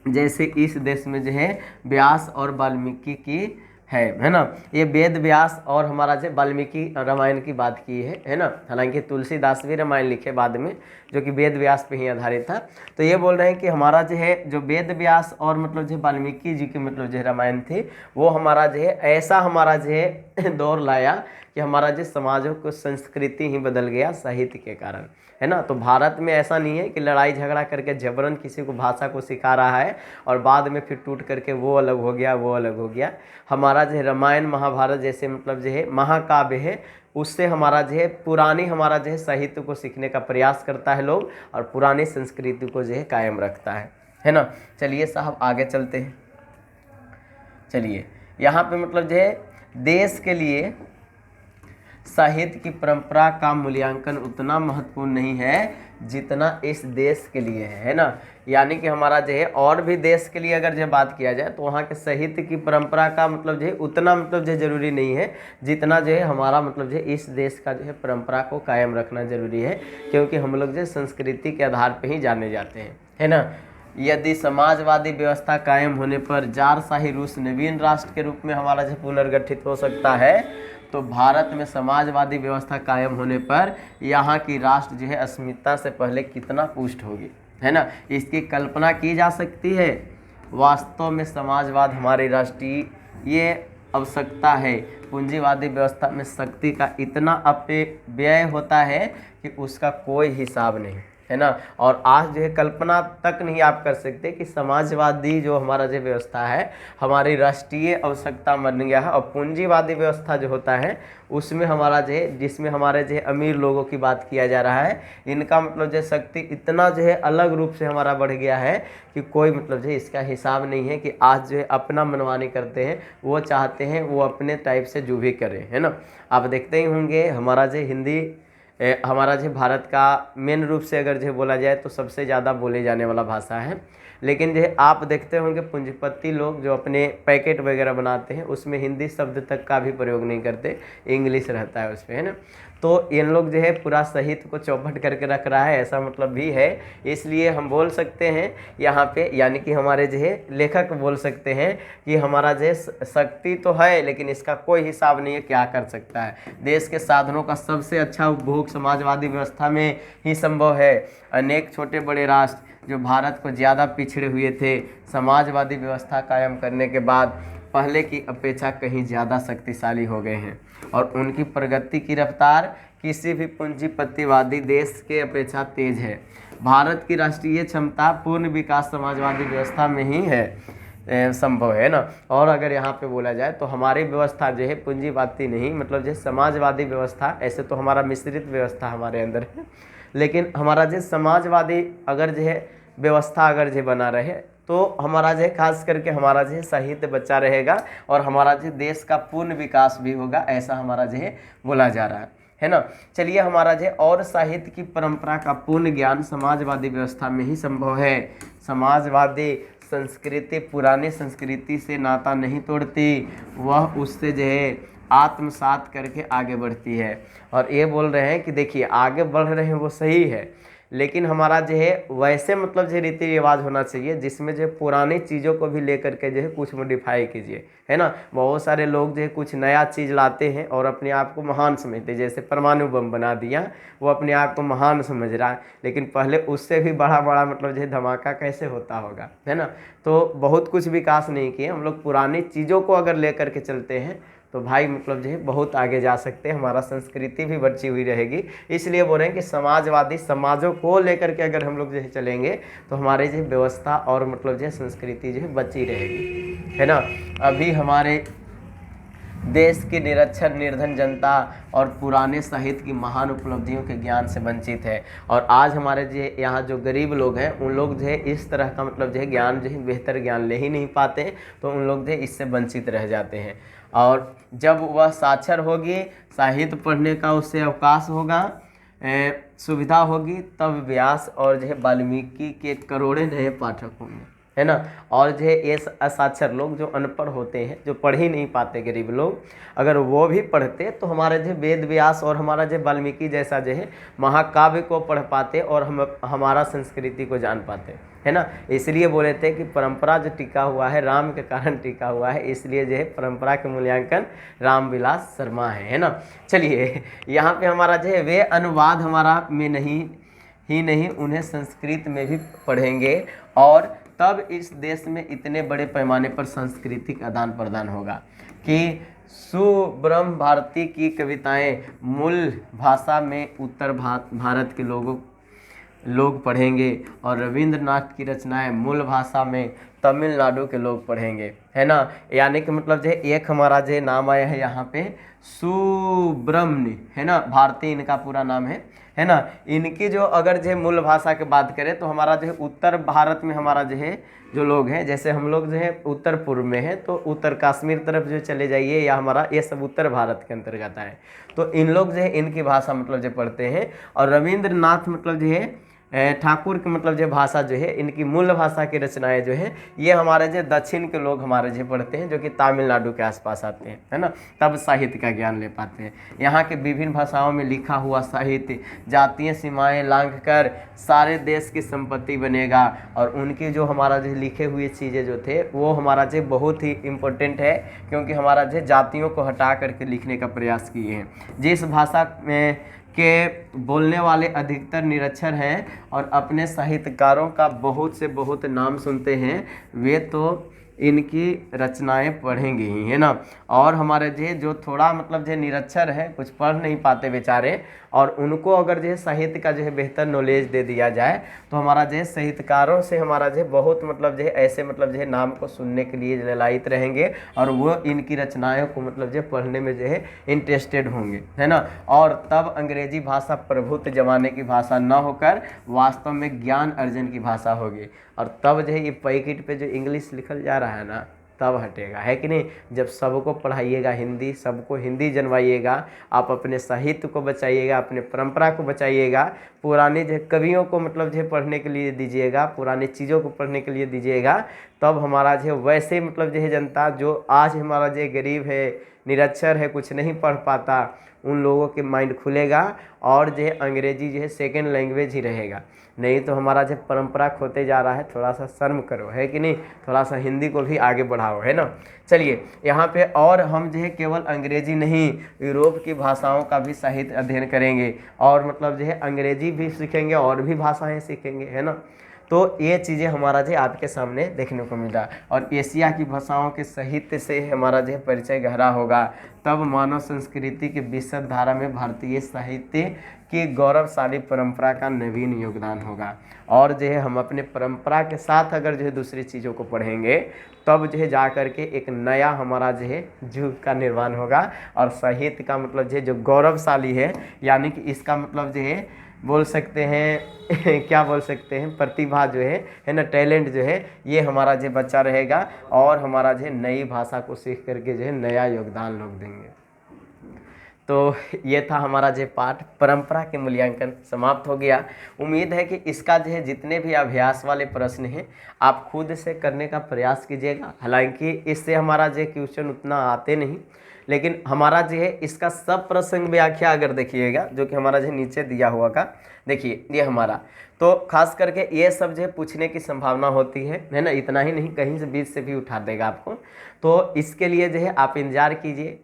जैसे इस देश में जो है व्यास और वाल्मीकि की है ना। ये वेद व्यास और हमारा जो वाल्मीकि रामायण की बात की है ना। हालांकि तुलसीदास भी रामायण लिखे बाद में, जो कि वेद व्यास पे ही आधारित था। तो ये बोल रहे हैं कि हमारा जो है जो वेद व्यास और मतलब जो वाल्मीकि जी की मतलब जो रामायण थी, वो हमारा जो है ऐसा हमारा जो है दौर लाया कि हमारा जो समाजों को संस्कृति ही बदल गया साहित्य के कारण, है ना। तो भारत में ऐसा नहीं है कि लड़ाई झगड़ा करके जबरन किसी को भाषा को सिखा रहा है और बाद में फिर टूट करके वो अलग हो गया वो अलग हो गया। हमारा जो है रामायण महाभारत जैसे मतलब जो है महाकाव्य है, उससे हमारा जो है पुरानी हमारा जो है साहित्य को सीखने का प्रयास करता है लोग, और पुरानी संस्कृति को जो है कायम रखता है ना। चलिए साहब आगे चलते हैं। चलिए यहाँ पे मतलब जो है देश के लिए साहित्य की परंपरा का मूल्यांकन उतना महत्वपूर्ण नहीं है जितना इस देश के लिए है ना। यानी कि हमारा जो है और भी देश के लिए अगर जो बात किया जाए तो वहाँ के साहित्य की परंपरा का मतलब जो है उतना मतलब जो जरूरी नहीं है जितना जो है हमारा मतलब जो इस देश का जो है परंपरा को कायम रखना जरूरी है, क्योंकि हम लोग जो संस्कृति के आधार पर ही जाने जाते हैं, है ना। यदि समाजवादी व्यवस्था कायम होने पर जारशाही रूस नवीन राष्ट्र के रूप में हमारा जो पुनर्गठित हो सकता है, तो भारत में समाजवादी व्यवस्था कायम होने पर यहाँ की राष्ट्र जो है अस्मिता से पहले कितना पुष्ट होगी, है ना। इसकी कल्पना की जा सकती है। वास्तव में समाजवाद हमारी राष्ट्रीय ये आवश्यकता है। पूंजीवादी व्यवस्था में शक्ति का इतना अपव्यय होता है कि उसका कोई हिसाब नहीं, है ना। और आज जो है कल्पना तक नहीं आप कर सकते कि समाजवादी जो हमारा जो व्यवस्था है हमारी राष्ट्रीय आवश्यकता बन गया है, और पूंजीवादी व्यवस्था जो होता है उसमें हमारा जो है जिसमें हमारे जो है अमीर लोगों की बात किया जा रहा है, इनका मतलब जो शक्ति इतना जो है अलग रूप से हमारा बढ़ गया है कि कोई मतलब जो है इसका हिसाब नहीं है कि आज जो है अपना मनमानी करते हैं, वो चाहते हैं वो अपने टाइप से जो भी करें, है ना। आप देखते ही होंगे हमारा जो हिंदी हमारा जो भारत का मेन रूप से अगर जो बोला जाए तो सबसे ज़्यादा बोले जाने वाला भाषा है। लेकिन जो आप देखते होंगे पूंजीपति लोग जो अपने पैकेट वगैरह बनाते हैं उसमें हिंदी शब्द तक का भी प्रयोग नहीं करते, इंग्लिश रहता है उसमें, है ना। तो इन लोग जो है पूरा साहित्य को चौपट करके रख रहा है, ऐसा मतलब भी है। इसलिए हम बोल सकते हैं यहाँ पे, यानी कि हमारे जो है लेखक बोल सकते हैं कि हमारा जो है शक्ति तो है लेकिन इसका कोई हिसाब नहीं है क्या कर सकता है। देश के साधनों का सबसे अच्छा उपभोग समाजवादी व्यवस्था में ही संभव है। अनेक छोटे बड़े राष्ट्र जो भारत को ज़्यादा पिछड़े हुए थे, समाजवादी व्यवस्था कायम करने के बाद पहले की अपेक्षा कहीं ज़्यादा शक्तिशाली हो गए हैं, और उनकी प्रगति की रफ्तार किसी भी पूंजीपतिवादी देश के अपेक्षा तेज है। भारत की राष्ट्रीय क्षमता पूर्ण विकास समाजवादी व्यवस्था में ही है संभव, है ना। और अगर यहाँ पे बोला जाए तो हमारी व्यवस्था जो है पूंजीवादी नहीं, मतलब जो समाजवादी व्यवस्था, ऐसे तो हमारा मिश्रित व्यवस्था हमारे अंदर है, लेकिन हमारा जो समाजवादी अगर जो है व्यवस्था अगर जो बना रहे तो हमारा जो खास करके हमारा जो साहित्य बचा रहेगा और हमारा जो देश का पूर्ण विकास भी होगा, ऐसा हमारा जो बोला जा रहा है ना। चलिए हमारा जो और साहित्य की परंपरा का पूर्ण ज्ञान समाजवादी व्यवस्था में ही संभव है। समाजवादी संस्कृति पुरानी संस्कृति से नाता नहीं तोड़ती, वह उससे जो है आत्मसात करके आगे बढ़ती है। और ये बोल रहे हैं कि देखिए आगे बढ़ रहे हैं वो सही है, लेकिन हमारा जो है वैसे मतलब जो रीति रिवाज होना चाहिए जिसमें जो पुरानी चीज़ों को भी लेकर के जो है कुछ मॉडिफाई कीजिए, है ना। बहुत सारे लोग जो है कुछ नया चीज़ लाते हैं और अपने आप को महान समझते हैं, जैसे परमाणु बम बना दिया, वो अपने आप को महान समझ रहा है, लेकिन पहले उससे भी बड़ा बड़ा मतलब जो है धमाका कैसे होता होगा, है ना। तो बहुत कुछ विकास नहीं किए हम लोग, पुरानी चीज़ों को अगर लेकर के चलते हैं तो भाई मतलब जो है बहुत आगे जा सकते हैं, हमारा संस्कृति भी बची हुई रहेगी। इसलिए बोल रहे हैं कि समाजवादी समाजों को लेकर के अगर हम लोग जो है चलेंगे तो हमारे जो व्यवस्था और मतलब जो संस्कृति जो है बची रहेगी, है ना। अभी हमारे देश की निरक्षर निर्धन जनता और पुराने साहित्य की महान उपलब्धियों के ज्ञान से वंचित है। और आज हमारे जो यहाँ जो गरीब लोग हैं उन लोग जो है इस तरह का मतलब जो है ज्ञान जो है बेहतर ज्ञान ले ही नहीं पाते, तो उन लोग जो है इससे वंचित रह जाते हैं। और जब वह साक्षर होगी, साहित्य पढ़ने का उससे अवकाश होगा, सुविधा होगी, तब व्यास और जो है वाल्मीकि के करोड़ों नए पाठक होंगे, है ना। और जो है ये असाक्षर लोग जो अनपढ़ होते हैं, जो पढ़ ही नहीं पाते गरीब लोग, अगर वो भी पढ़ते तो हमारे जो वेद व्यास और हमारा जो वाल्मीकि जैसा जो है महाकाव्य को पढ़ पाते और हम हमारा संस्कृति को जान पाते, है ना। इसलिए बोले थे कि परंपरा जो टिका हुआ है राम के कारण टिका हुआ है, इसलिए जो है परंपरा के मूल्यांकन रामविलास शर्मा है ना। चलिए यहाँ पे हमारा जो है वे अनुवाद हमारा में नहीं उन्हें संस्कृत में भी पढ़ेंगे, और तब इस देश में इतने बड़े पैमाने पर सांस्कृतिक आदान प्रदान होगा कि सुब्रह्म भारती की कविताएं मूल भाषा में उत्तर भारत के लोग पढ़ेंगे, और रविंद्रनाथ की रचनाएं मूल भाषा में तमिलनाडु के लोग पढ़ेंगे, है ना। यानी कि मतलब जो एक हमारा जो नाम आया है यहाँ पे सुब्रह्मण्य, है ना, भारती इनका पूरा नाम है ना। इनकी जो अगर जो मूल भाषा की बात करें तो हमारा जो है उत्तर भारत में हमारा जो है जो लोग हैं, जैसे हम लोग जो है उत्तर पूर्व में हैं तो उत्तर कश्मीर तरफ जो चले जाइए, या हमारा ये सब उत्तर भारत के अंतर्गत है, तो इन लोग जो है इनकी भाषा मतलब जो पढ़ते हैं। और रविंद्रनाथ मतलब जो है ठाकुर की मतलब जो भाषा जो है, इनकी मूल भाषा की रचनाएं जो है ये हमारे जो दक्षिण के लोग हमारे जो पढ़ते हैं, जो कि तमिलनाडु के आसपास आते हैं, है ना, तब साहित्य का ज्ञान ले पाते हैं। यहाँ के विभिन्न भाषाओं में लिखा हुआ साहित्य जातीय सीमाएं लांघ कर सारे देश की संपत्ति बनेगा, और उनकी जो हमारा जो लिखे हुए चीज़ें जो थे वो हमारा जो बहुत ही इम्पोर्टेंट है, क्योंकि हमारा जो जातियों को हटा करके लिखने का प्रयास किए हैं। जिस भाषा में के बोलने वाले अधिकतर निरक्षर हैं और अपने साहित्यकारों का बहुत से बहुत नाम सुनते हैं, वे तो इनकी रचनाएं पढ़ेंगे ही, है ना। और हमारे जो थोड़ा मतलब जो निरक्षर है, कुछ पढ़ नहीं पाते बेचारे, और उनको अगर जो साहित्य का जो है बेहतर नॉलेज दे दिया जाए तो हमारा जो साहित्यकारों से हमारा जो बहुत मतलब जो ऐसे मतलब जो नाम को सुनने के लिए ललायित रहेंगे, और वो इनकी रचनाओं को मतलब जो पढ़ने में जो है इंटरेस्टेड होंगे, है ना। और तब अंग्रेजी भाषा प्रभुत्व जमाने की भाषा न होकर वास्तव में ज्ञान अर्जन की भाषा होगी, और तब जो है ये पैकेट पे जो इंग्लिश लिखल जा रहा है ना, तब हटेगा, है कि नहीं। जब सबको पढ़ाइएगा हिंदी, सबको हिंदी जनवाइएगा, आप अपने साहित्य को बचाइएगा, अपने परंपरा को बचाइएगा, पुराने जो कवियों को मतलब जो पढ़ने के लिए दीजिएगा, पुरानी चीज़ों को पढ़ने के लिए दीजिएगा, तब हमारा जो वैसे मतलब जो है जनता जो आज हमारा जो गरीब है, निरक्षर है, कुछ नहीं पढ़ पाता, उन लोगों के माइंड खुलेगा, और जो है अंग्रेजी जो है सेकेंड लैंग्वेज ही रहेगा। नहीं तो हमारा जो परंपरा खोते जा रहा है, थोड़ा सा शर्म करो, है कि नहीं, थोड़ा सा हिंदी को भी आगे बढ़ाओ, है ना। चलिए यहाँ पे और हम जो है केवल अंग्रेजी नहीं, यूरोप की भाषाओं का भी साहित्य अध्ययन करेंगे, और मतलब जो है अंग्रेजी भी सीखेंगे और भी भाषाएं सीखेंगे, है ना। तो ये चीज़ें हमारा जो आपके सामने देखने को मिला, और एशिया की भाषाओं के साहित्य से हमारा जो परिचय गहरा होगा, तब मानव संस्कृति की विशद धारा में भारतीय साहित्य की गौरवशाली परंपरा का नवीन योगदान होगा। और जो है हम अपने परंपरा के साथ अगर जो है दूसरी चीज़ों को पढ़ेंगे, तब जो है जा कर के एक नया हमारा जो है युग का निर्माण होगा, और साहित्य का मतलब जो गौरवशाली है, यानी कि इसका मतलब जो है बोल सकते हैं क्या बोल सकते हैं, प्रतिभा जो है ना, टैलेंट जो है, ये हमारा जो बच्चा रहेगा, और हमारा जो नई भाषा को सीख करके जो है नया योगदान लोग देंगे। तो ये था हमारा जो पाठ परंपरा के मूल्यांकन समाप्त हो गया। उम्मीद है कि इसका जो है जितने भी अभ्यास वाले प्रश्न हैं आप खुद से करने का प्रयास कीजिएगा। हालांकि इससे हमारा जो क्वेश्चन उतना आते नहीं, लेकिन हमारा जो है इसका सब प्रसंग व्याख्या अगर देखिएगा, जो कि हमारा जो नीचे दिया हुआ का, देखिए ये हमारा, तो खास करके ये सब जो है पूछने की संभावना होती है ना, इतना ही नहीं, कहीं से बीच से भी उठा देगा आपको। तो इसके लिए जो है आप इंतजार कीजिए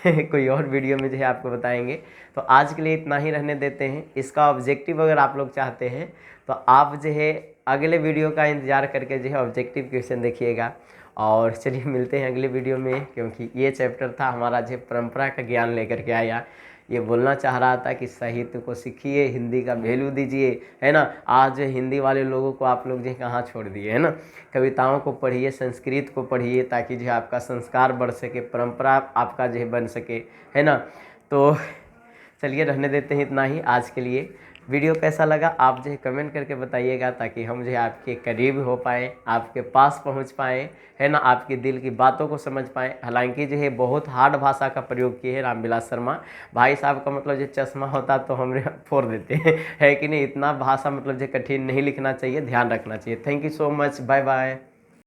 कोई और वीडियो में जो है आपको बताएंगे। तो आज के लिए इतना ही रहने देते हैं। इसका ऑब्जेक्टिव अगर आप लोग चाहते हैं तो आप जो है अगले वीडियो का इंतज़ार करके जो है ऑब्जेक्टिव क्वेश्चन देखिएगा। और चलिए मिलते हैं अगले वीडियो में, क्योंकि ये चैप्टर था हमारा जो परंपरा का ज्ञान लेकर के आया। ये बोलना चाह रहा था कि साहित्य को सीखिए, हिंदी का वैल्यू दीजिए, है ना। आज हिंदी वाले लोगों को आप लोग जो कहाँ छोड़ दिए, है ना। कविताओं को पढ़िए, संस्कृत को पढ़िए, ताकि जो है आपका संस्कार बढ़ सके, परंपरा आपका जो है बन सके, है ना। तो चलिए रहने देते हैं इतना ही आज के लिए। वीडियो कैसा लगा आप जो है कमेंट करके बताइएगा, ताकि हम जो है आपके करीब हो पाएँ, आपके पास पहुंच पाएँ, है ना, आपके दिल की बातों को समझ पाएँ। हालांकि जो है बहुत हार्ड भाषा का प्रयोग किए हैं रामविलास शर्मा भाई साहब का, मतलब जो चश्मा होता तो हमने फोड़ देते हैं, है कि नहीं। इतना भाषा मतलब जो कठिन नहीं लिखना चाहिए, ध्यान रखना चाहिए। Thank you so much, bye bye.